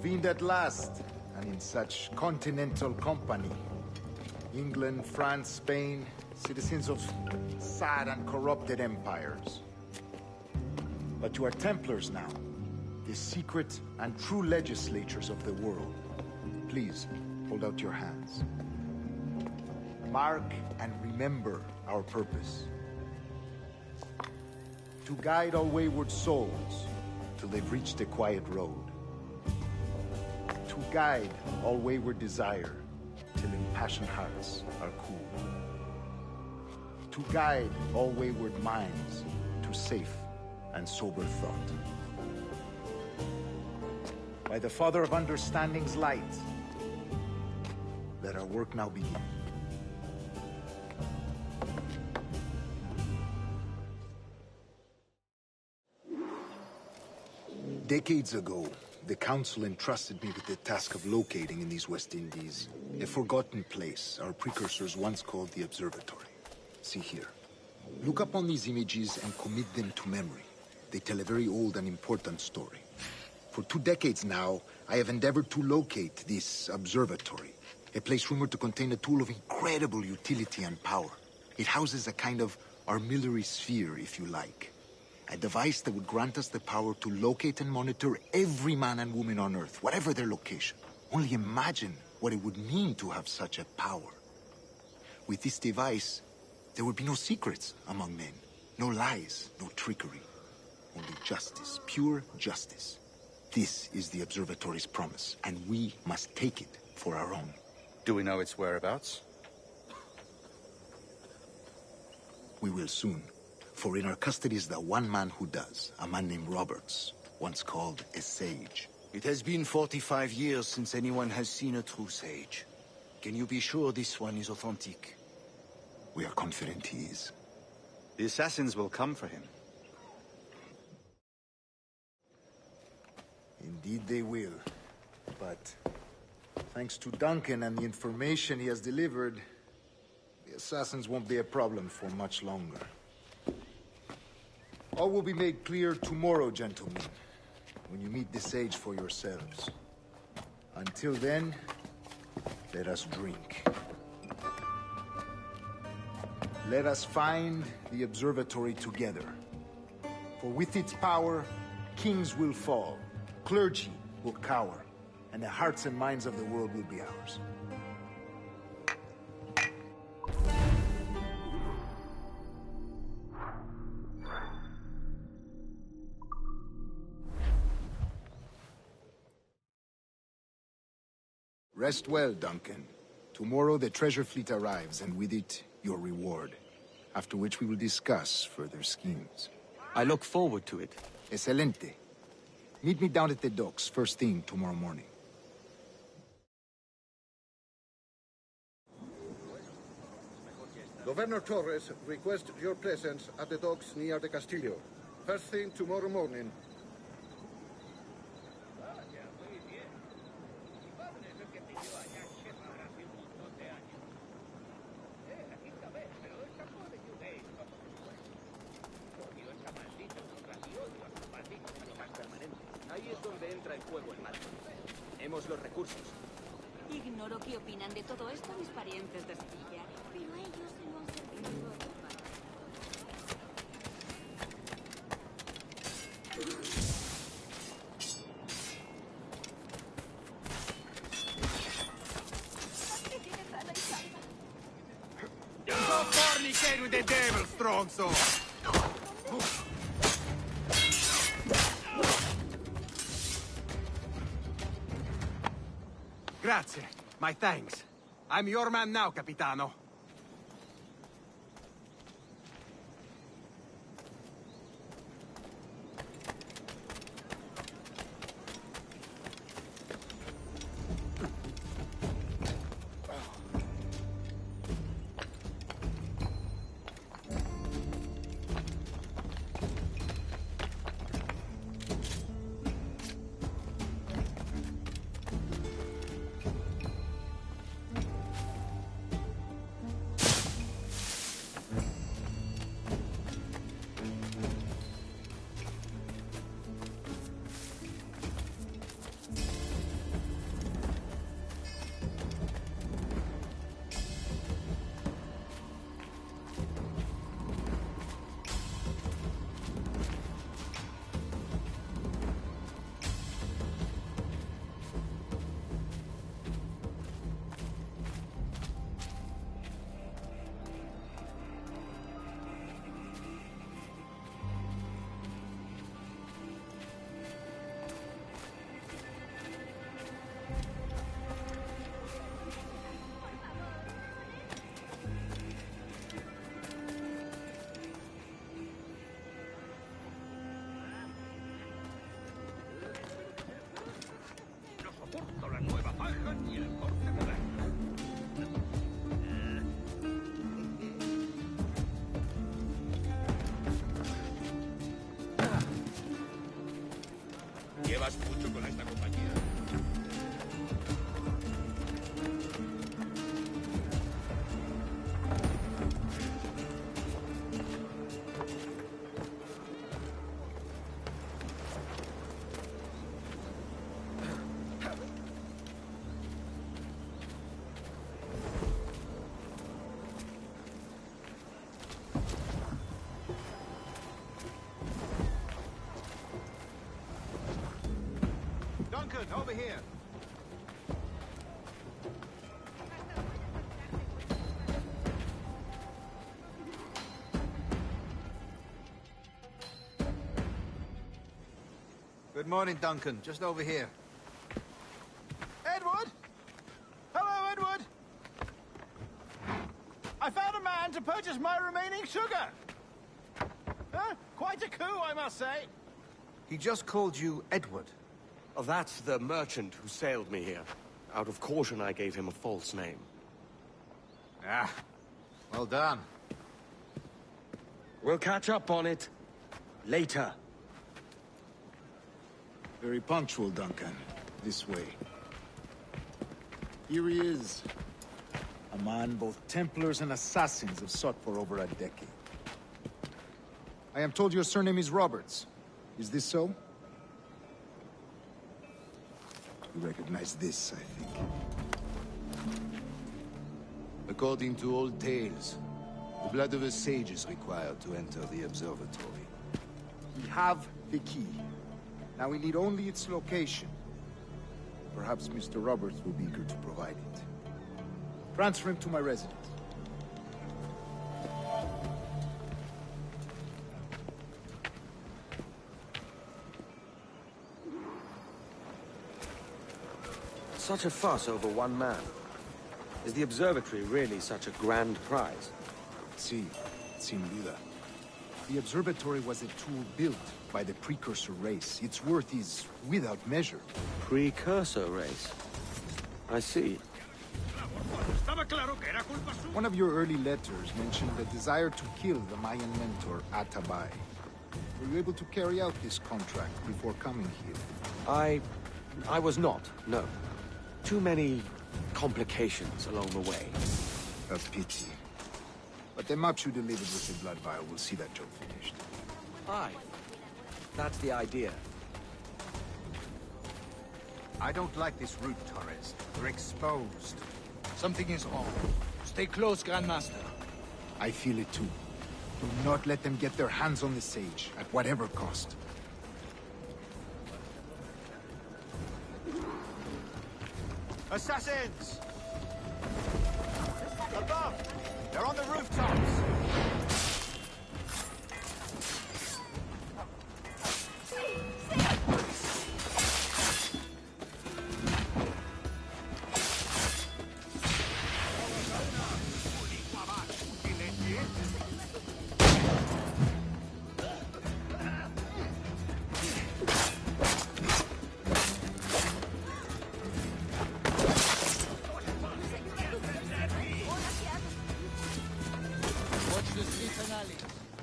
Convened at last, and in such continental company. England, France, Spain, citizens of sad and corrupted empires. But you are Templars now, the secret and true legislatures of the world. Please, hold out your hands. Mark and remember our purpose. To guide all wayward souls till they've reached the quiet road. To guide all wayward desire till impassioned hearts are cool. To guide all wayward minds to safe and sober thought. By the Father of Understanding's light, let our work now begin. Decades ago, the Council entrusted me with the task of locating in these West Indies a forgotten place our precursors once called the Observatory. See here. Look upon these images and commit them to memory. They tell a very old and important story. For 2 decades now, I have endeavored to locate this observatory, a place rumored to contain a tool of incredible utility and power. It houses a kind of armillary sphere, if you like. A device that would grant us the power to locate and monitor every man and woman on Earth, whatever their location. Only imagine what it would mean to have such a power. With this device, there would be no secrets among men, no lies, no trickery. Only justice, pure justice. This is the Observatory's promise, and we must take it for our own.
Do we know its whereabouts?
We will soon. For in our custody is the one man who does, a man named Roberts, once called a sage.
It has been 45 years since anyone has seen a true sage. Can you be sure this one is authentic?
We are confident he is.
The assassins will come for him.
Indeed they will. But thanks to Duncan and the information he has delivered, the assassins won't be a problem for much longer. All will be made clear tomorrow, gentlemen, when you meet the sage for yourselves. Until then, let us drink. Let us find the observatory together. For with its power, kings will fall, clergy will cower, and the hearts and minds of the world will be ours. Rest well, Duncan. Tomorrow the treasure fleet arrives, and with it, your reward. After which we will discuss further schemes.
I look forward to it.
Excelente. Meet me down at the docks first thing tomorrow morning.
Governor Torres requests your presence at the docks near the Castillo. First thing tomorrow morning.
Ahí es donde entra en juego el mal. Tenemos los recursos.
Ignoro qué opinan de todo esto mis parientes de Sevilla, pero ellos se lo han servido.
Don't fornicate with the devil, strong soul! Grazie. My thanks. I'm your man now, Capitano.
over here. Good morning, Duncan. Just over here.
Edward? Hello, Edward! I found a man to purchase my remaining sugar! Huh? Quite a coup, I must say.
He just called you Edward.
Oh, that's the merchant who sailed me here. Out of caution, I gave him a false name.
Ah, well done.
We'll catch up on it later.
Very punctual, Duncan. This way. Here he is. A man both Templars and Assassins have sought for over a decade. I am told your surname is Roberts. Is this so? You recognize this, I think.
According to old tales, the blood of a sage is required to enter the observatory.
We have the key. Now we need only its location. Perhaps Mr. Roberts will be eager to provide it. Transfer him to my residence.
Such a fuss over one man. Is the observatory really such a grand prize?
Si, sin duda. The observatory was a tool built by the Precursor race. Its worth is without measure.
Precursor race? I see.
One of your early letters mentioned the desire to kill the Mayan mentor, Atabay. Were you able to carry out this contract before coming here?
I was not, no. Too many complications along the way.
A pity. But the map you delivered with the blood vial will see that job finished.
Aye. That's the idea.
I don't like this route, Torres. We're exposed.
Something is wrong. Stay close, Grandmaster.
I feel it too. Do not let them get their hands on the sage, at whatever cost.
Assassins! Above! They're on the rooftops!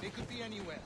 They could be anywhere.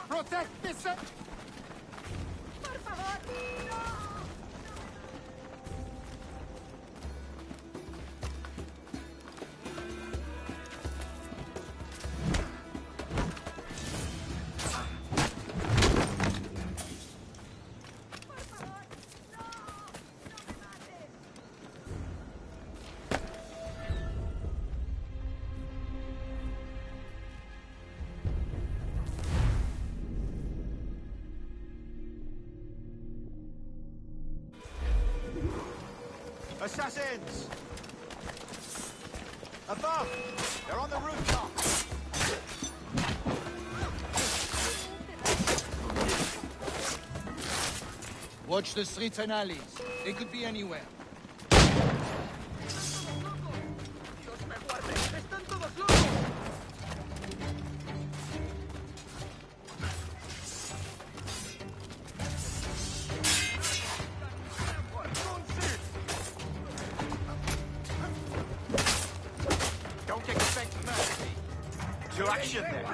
Protect this!
Por favor, no!
Assassins! Above! They're on the rooftop!
Watch the streets and alleys. They could be anywhere.
expect mercy.
To action, then.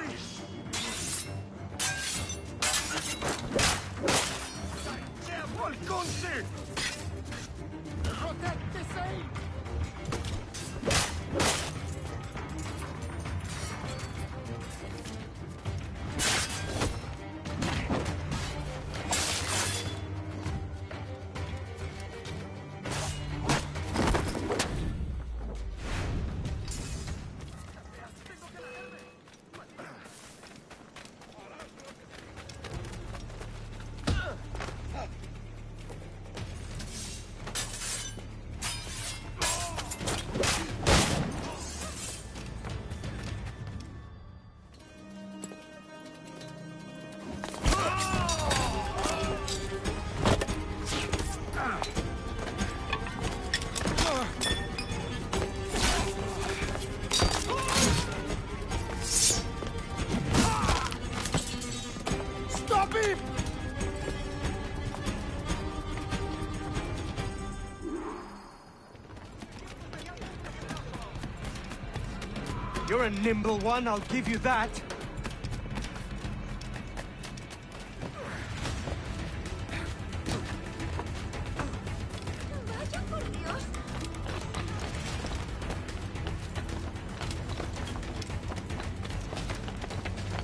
You're a nimble one, I'll give you that.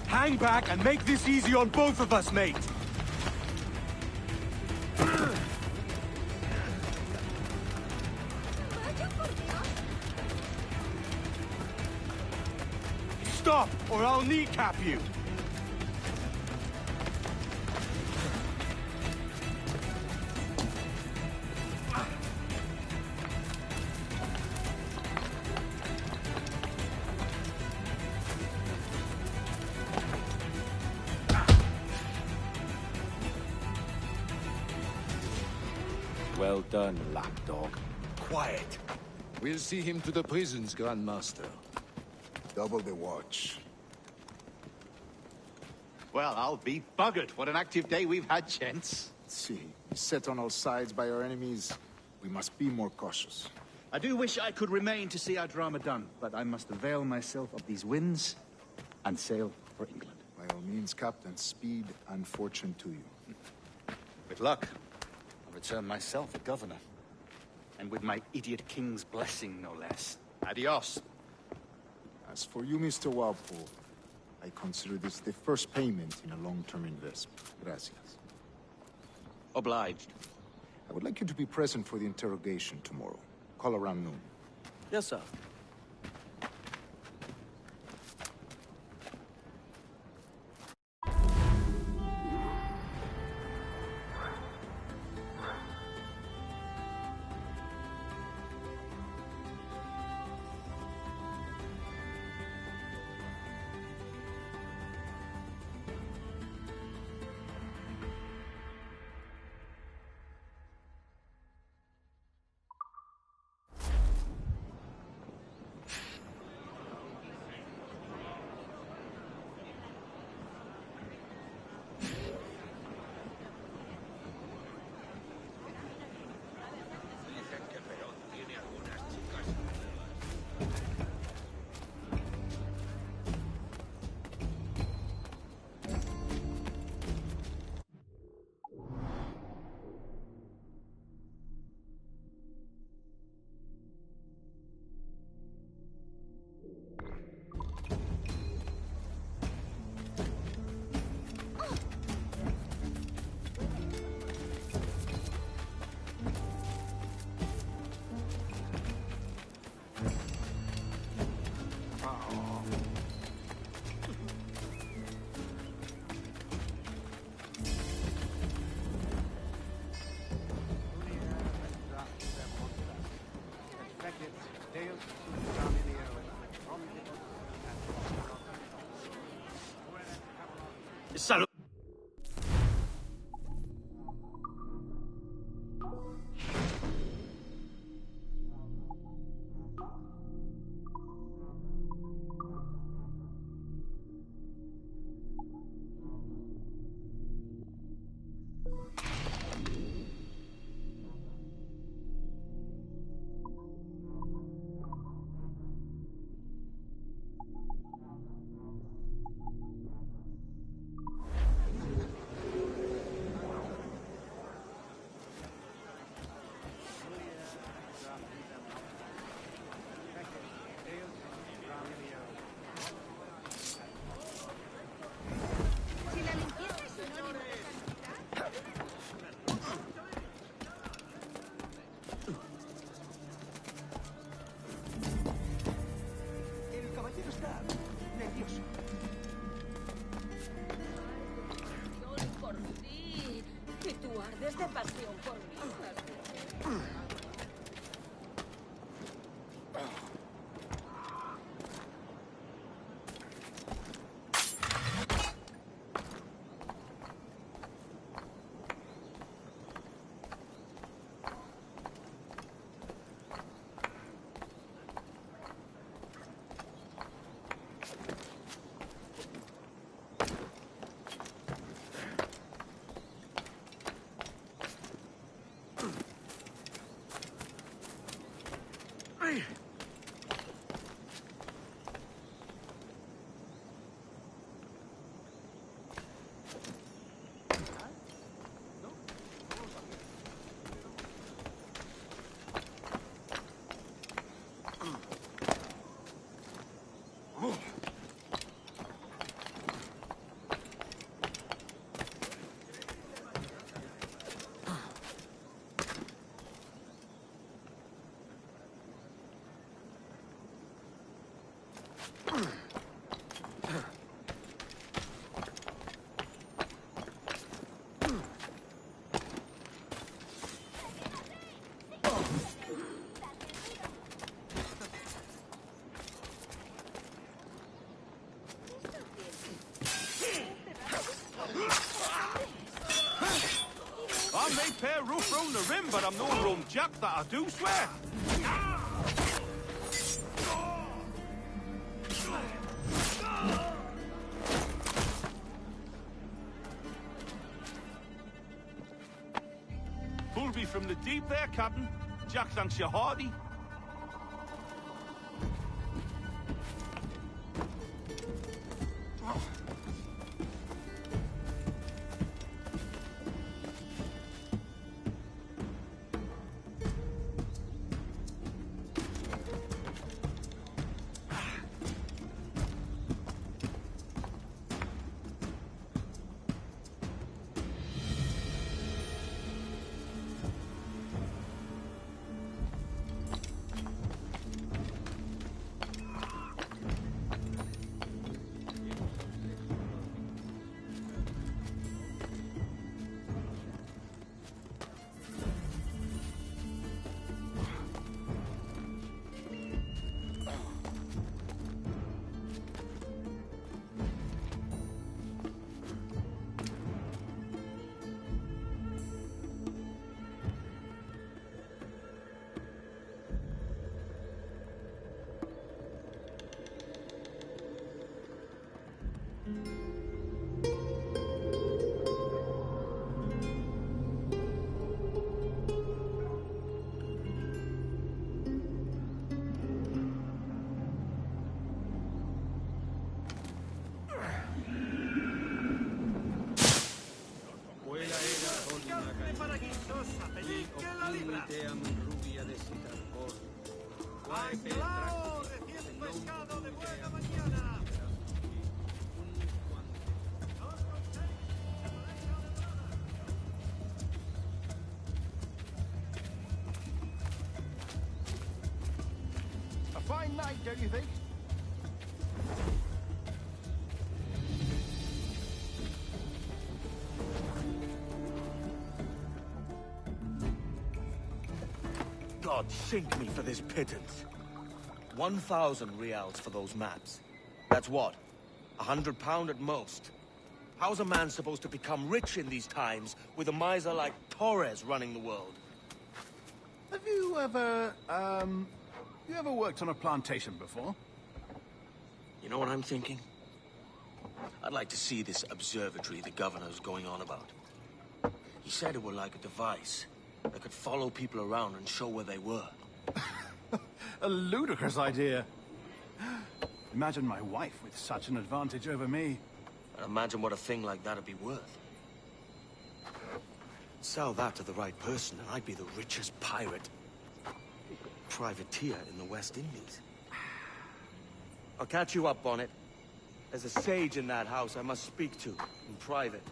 Hang back and make this easy on both of us, mate. Stop, or I'll kneecap you!
Well done, lapdog.
Quiet. We'll see him to the prisons, Grandmaster.
Double the watch.
Well, I'll be buggered. What an active day we've had, gents.
See, set on all sides by our enemies, we must be more cautious.
I do wish I could remain to see our drama done, but I must avail myself of these winds and sail for England.
By all means, Captain, speed and fortune to you.
With luck, I'll return myself a governor. And with my idiot king's blessing, no less. Adios.
As for you, Mr. Walpole, I consider this the first payment in a long-term investment. Gracias.
Obliged.
I would like you to be present for the interrogation tomorrow. Call around noon.
Yes, sir.
fair rough round the rim, but I'm no rum jack, that I do swear. Pulled me from the deep there, Captain. Jack thanks you hearty.
A fine night, don't you think?
God sink me for this pittance. 1,000 reals for those maps. That's what? £100 at most. How's a man supposed to become rich in these times with a miser like Torres running the world?
Have you ever, worked on a plantation before?
You know what I'm thinking? I'd like to see this observatory the governor's going on about. He said it were like a device that could follow people around and show where they were.
A ludicrous idea. Imagine my wife with such an advantage over me.
And imagine what a thing like that'd be worth. Sell that to the right person and I'd be the richest pirate. Privateer in the West Indies. I'll catch you up, Bonnet. There's a sage in that house I must speak to in private.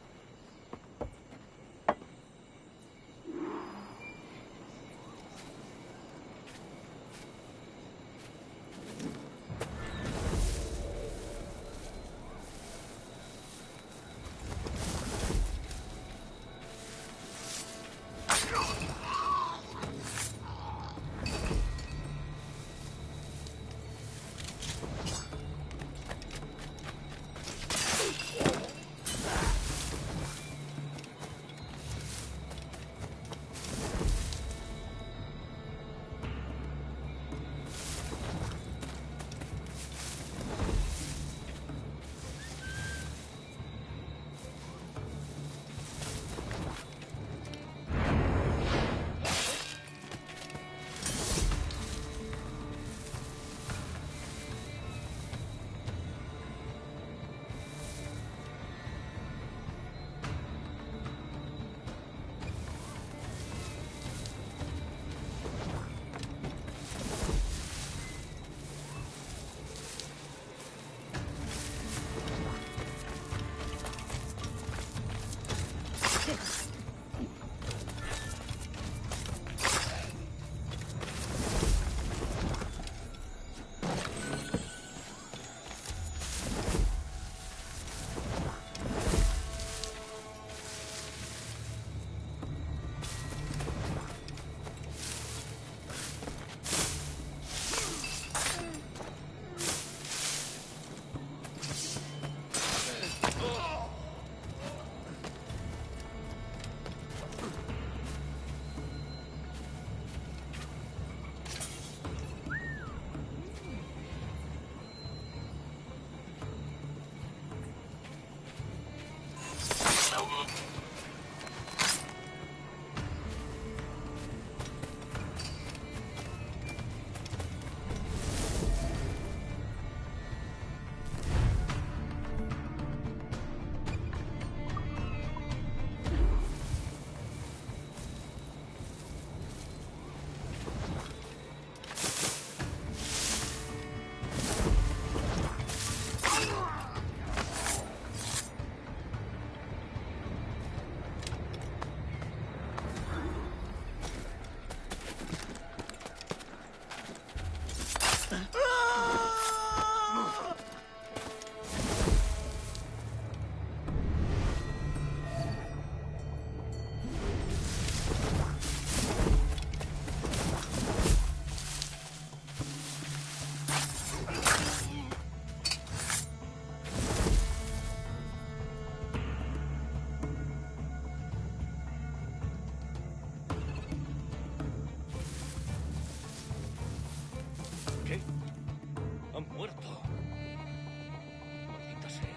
pronto. Maldita sea.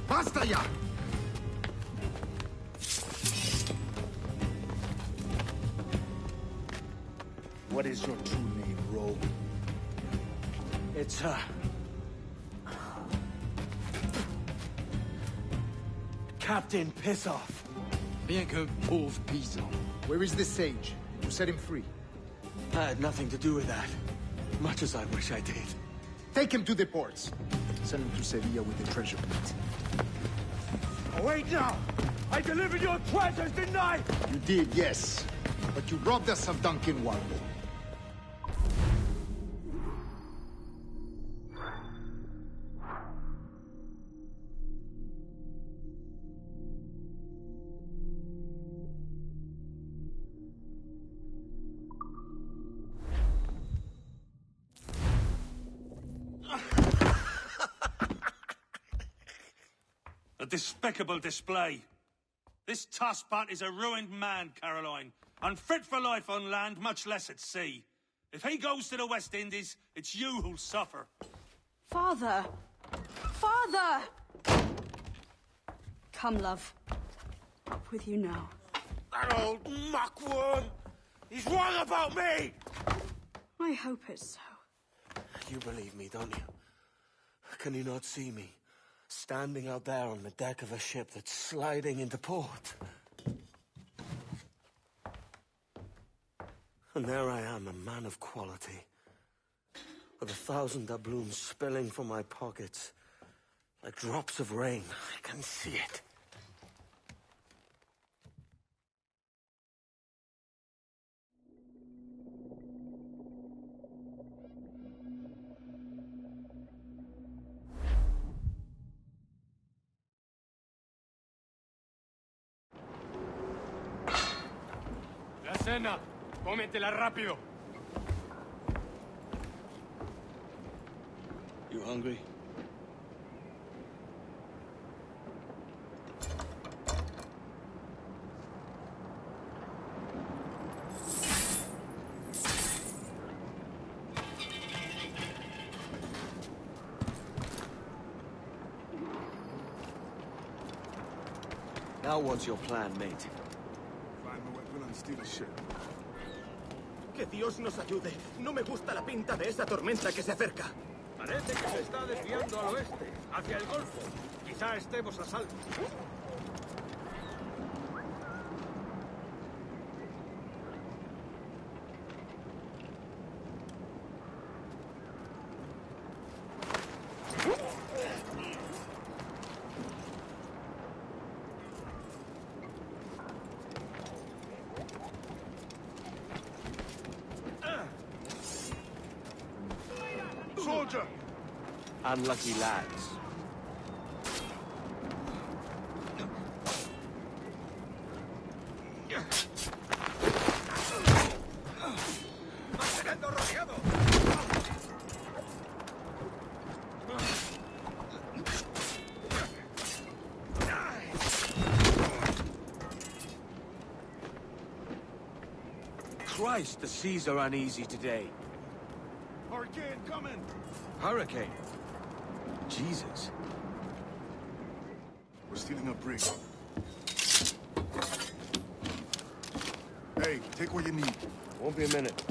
¡Basta ya!
What is your true name, rogue?
It's, Captain Pissoff.
Bien que pauvre paysan. Where is the sage? You set him free.
I had nothing to do with that. Much as I wish I did.
Take him to the ports. Send him to Sevilla with the treasure plate.
Oh, wait now! I delivered your treasures, didn't I?
You did, yes. But you robbed us of Duncan Walpole.
A despicable display. This Tosspot is a ruined man, Caroline. Unfit for life on land, much less at sea. If he goes to the West Indies, it's you who'll suffer.
Father! Father! Come, love. Up with you now.
That old muckworm! He's wrong about me!
I hope it's so.
You believe me, don't you? Can you not see me? Standing out there on the deck of a ship that's sliding into port. And there I am, a man of quality. With 1,000 doubloons spilling from my pockets. Like drops of rain. I can see it.
La cena. Cómetela rápido.
You hungry?
Now what's your plan, mate?
Find the weapon and steal the ship.
Que Dios nos ayude. No me gusta la pinta de esa tormenta que se acerca.
Parece que se está desviando al oeste, hacia el Golfo. Quizá estemos a salvo.
Soldier!
Unlucky lads.
¡Mantenedlo rodeado!
Christ, the seas are uneasy today.
Hurricane coming!
Hurricane? Jesus.
We're stealing a brig. Hey, take what you need.
Won't be a minute.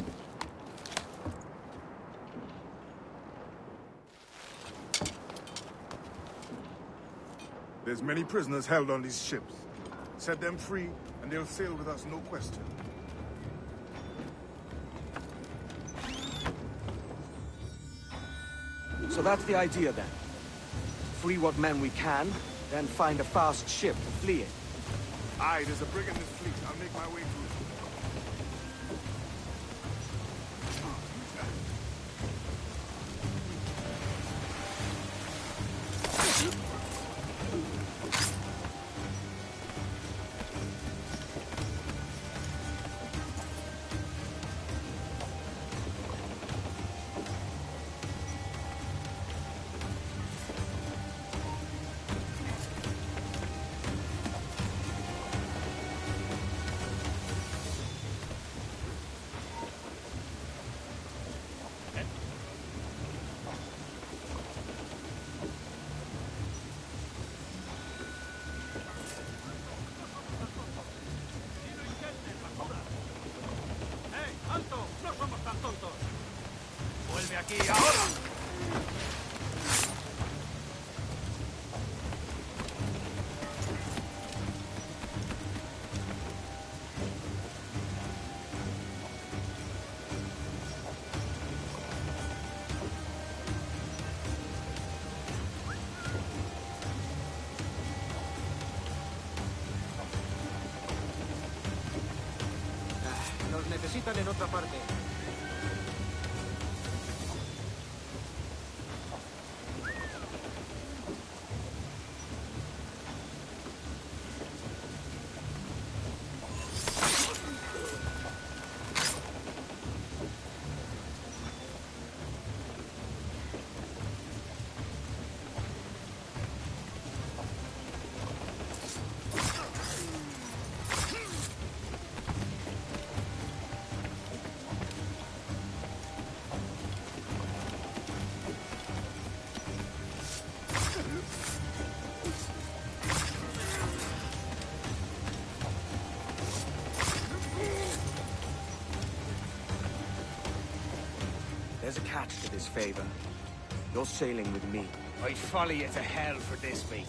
There's many prisoners held on these ships. Set them free, and they'll sail with us, no question.
So that's the idea then. Free what men we can, then find a fast ship to flee in.
Aye, there's a brig in this fleet. I'll make my way to it.
¡Vuelve aquí ahora!
Nos necesitan en otra parte.
There's a catch to this favor. You're sailing with me.
I'd follow you to hell for this, mate.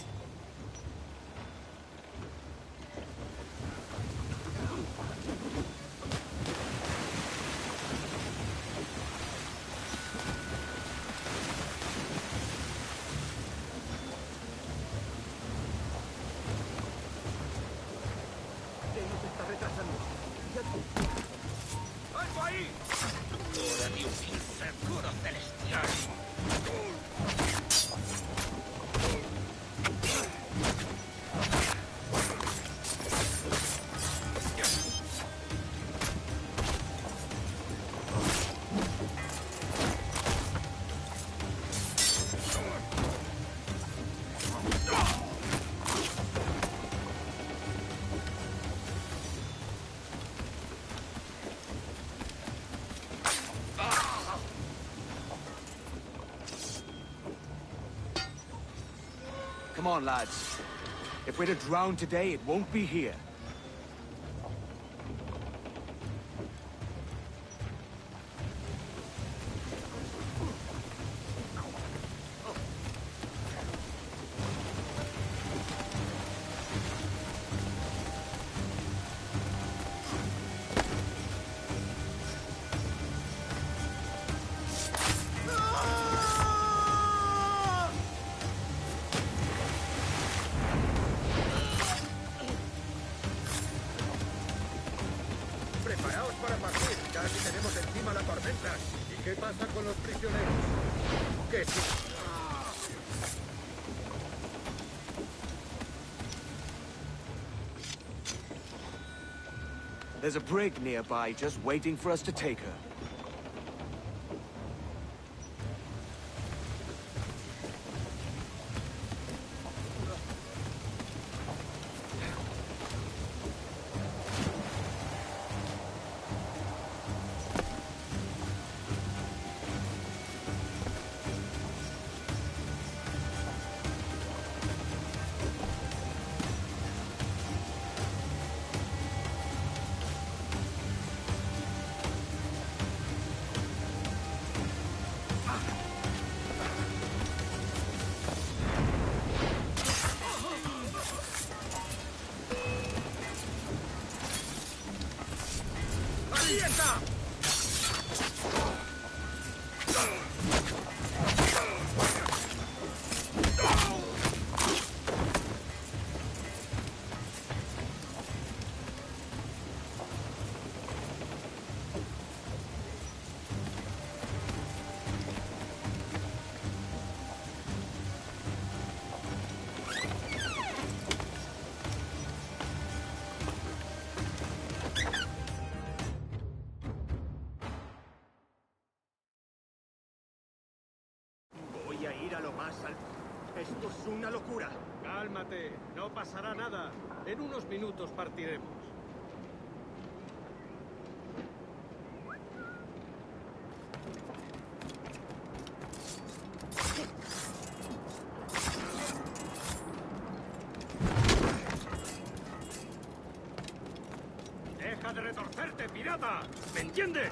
¡Algo ahí!
¡Hora de un inseguro celestial!
Come on, lads. If we're to drown today, it won't be here.
tormentas. ¿Y qué pasa con los prisioneros? ¿Qué sí?
There's a brig nearby just waiting for us to take her.
Esto es una locura.
Cálmate, no pasará nada. En unos minutos partiremos.
¡Deja de retorcerte, pirata! ¿Me entiendes?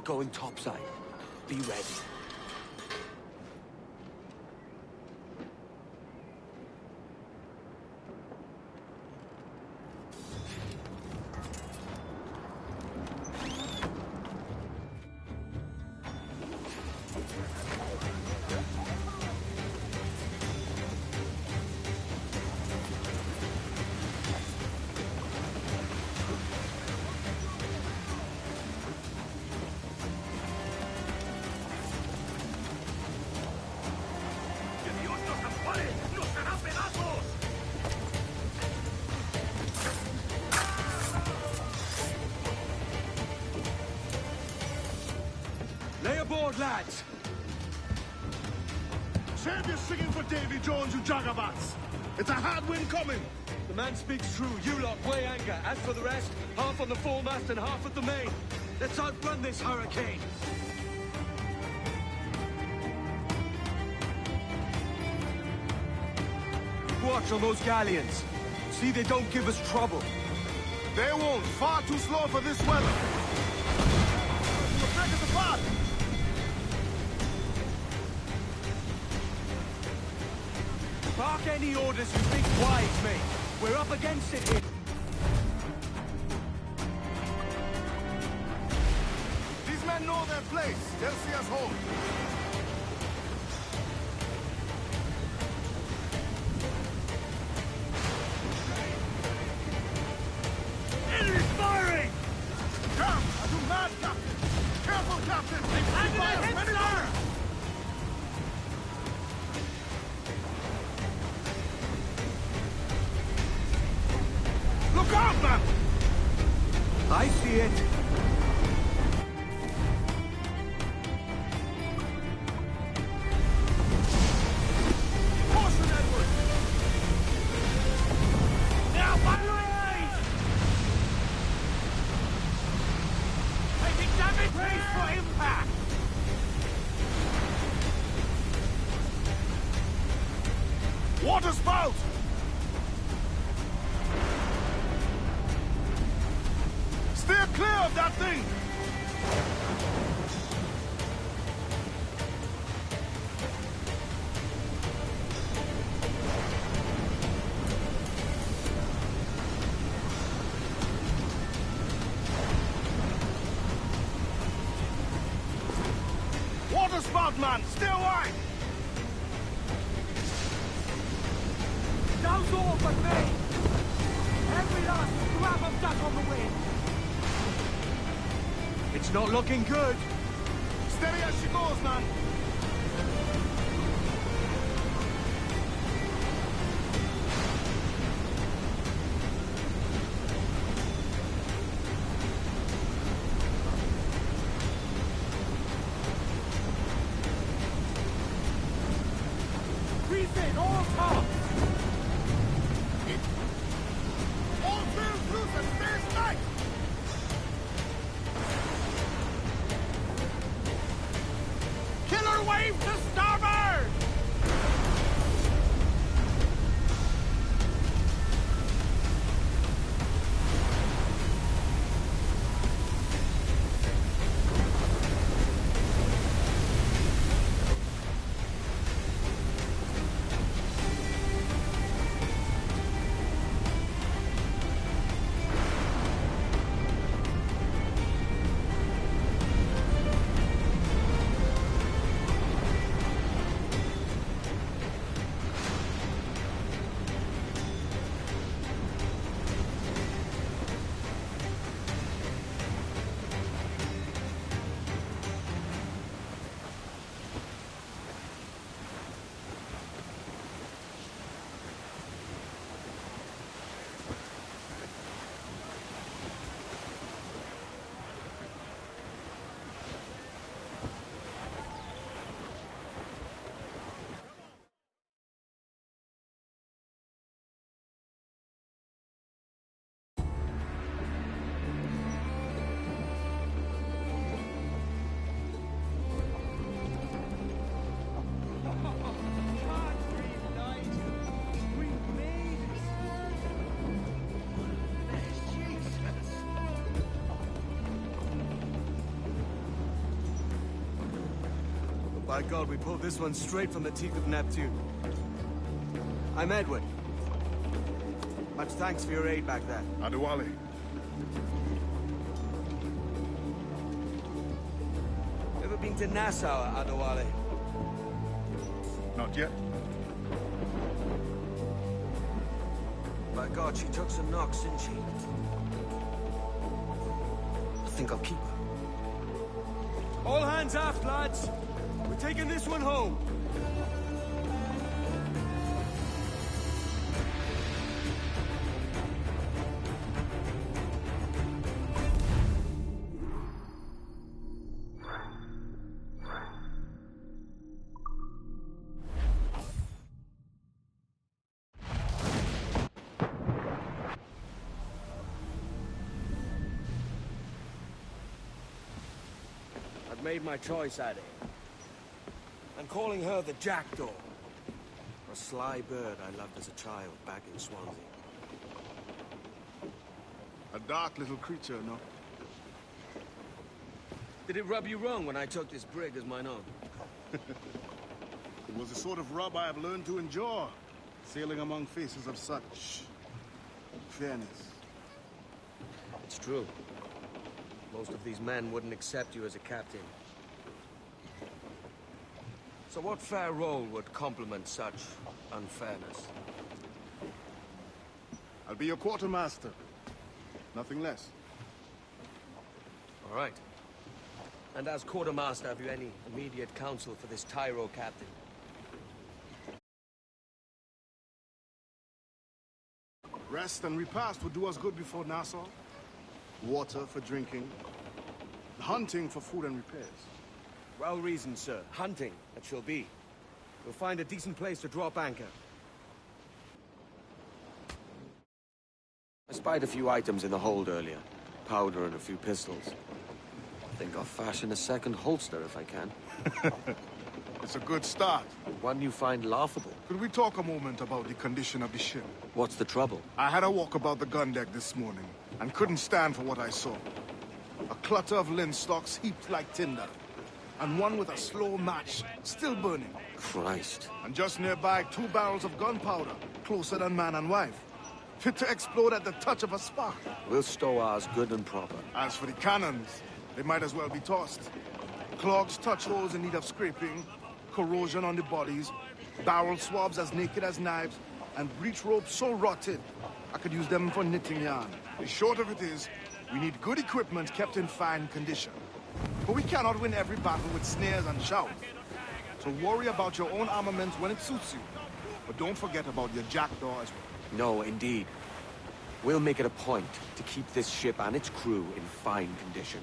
Going topside. Be ready.
Lay aboard, lads!
Save your singing for Davy Jones, you jagabats! It's a hard wind coming!
The man speaks true. You lot weigh anchor. As for the rest, half on the foremast and half at the main. Let's outrun this hurricane. Watch on those galleons. See they don't give us trouble.
They won't. Far too slow for this weather. We'll break us apart!
Bark any orders you think wise, mate. We're up against it here.
These men know their place. They'll see us home.
Enemy's firing!
Come! Are you mad, Captain? Careful, Captain!
They've landed ahead, sir!
Look out, man!
I see it.
Caution, Edward!
Now, batteries! Taking damage! Brace for impact!
Water spout! Steer clear of that thing! Water spout, man! Stay wide!
Those all but me! Every
It's not looking good.
Steady as she goes, man.
Reset all tops!
All sails loose and stay tight!
Killer wave to starboard!
By God, we pulled this one straight from the teeth of Neptune. I'm Edward. Much thanks for your aid back there.
Adewale.
Ever been to Nassau, Adewale?
Not yet.
By God, she took some knocks, didn't she? I think I'll keep her. All hands aft, lads! We're taking this one home. I've made my choice, Addy. I'm calling her the Jackdaw. A sly bird I loved as a child back in Swansea.
A dark little creature, no?
Did it rub you wrong when I took this brig as mine own?
It was the sort of rub I have learned to endure, sailing among faces of such fairness.
It's true. Most of these men wouldn't accept you as a captain. So what fair role would complement such unfairness?
I'll be your quartermaster. Nothing less.
All right. And as quartermaster, have you any immediate counsel for this Tyro captain?
Rest and repast would do us good before Nassau. Water for drinking. Hunting for food and repairs.
Well reasoned, sir. Hunting, it shall be. We'll find a decent place to drop anchor. I spied a few items in the hold earlier. Powder and a few pistols. I think I'll fashion a second holster if I can.
It's a good start.
One you find laughable.
Could we talk a moment about the condition of the ship?
What's the trouble?
I had a walk about the gun deck this morning, and couldn't stand for what I saw. A clutter of linstocks heaped like tinder, and one with a slow match still burning.
Christ.
And just nearby, 2 barrels of gunpowder, closer than man and wife. Fit to explode at the touch of a spark.
We'll stow ours good and proper.
As for the cannons, they might as well be tossed. Clogs touch holes in need of scraping, corrosion on the bodies, barrel swabs as naked as knives, and breech ropes so rotted, I could use them for knitting yarn. The short of it is, we need good equipment kept in fine condition. But we cannot win every battle with snares and shouts. So worry about your own armaments when it suits you. But don't forget about your jackdaw as well.
No, indeed. We'll make it a point to keep this ship and its crew in fine condition.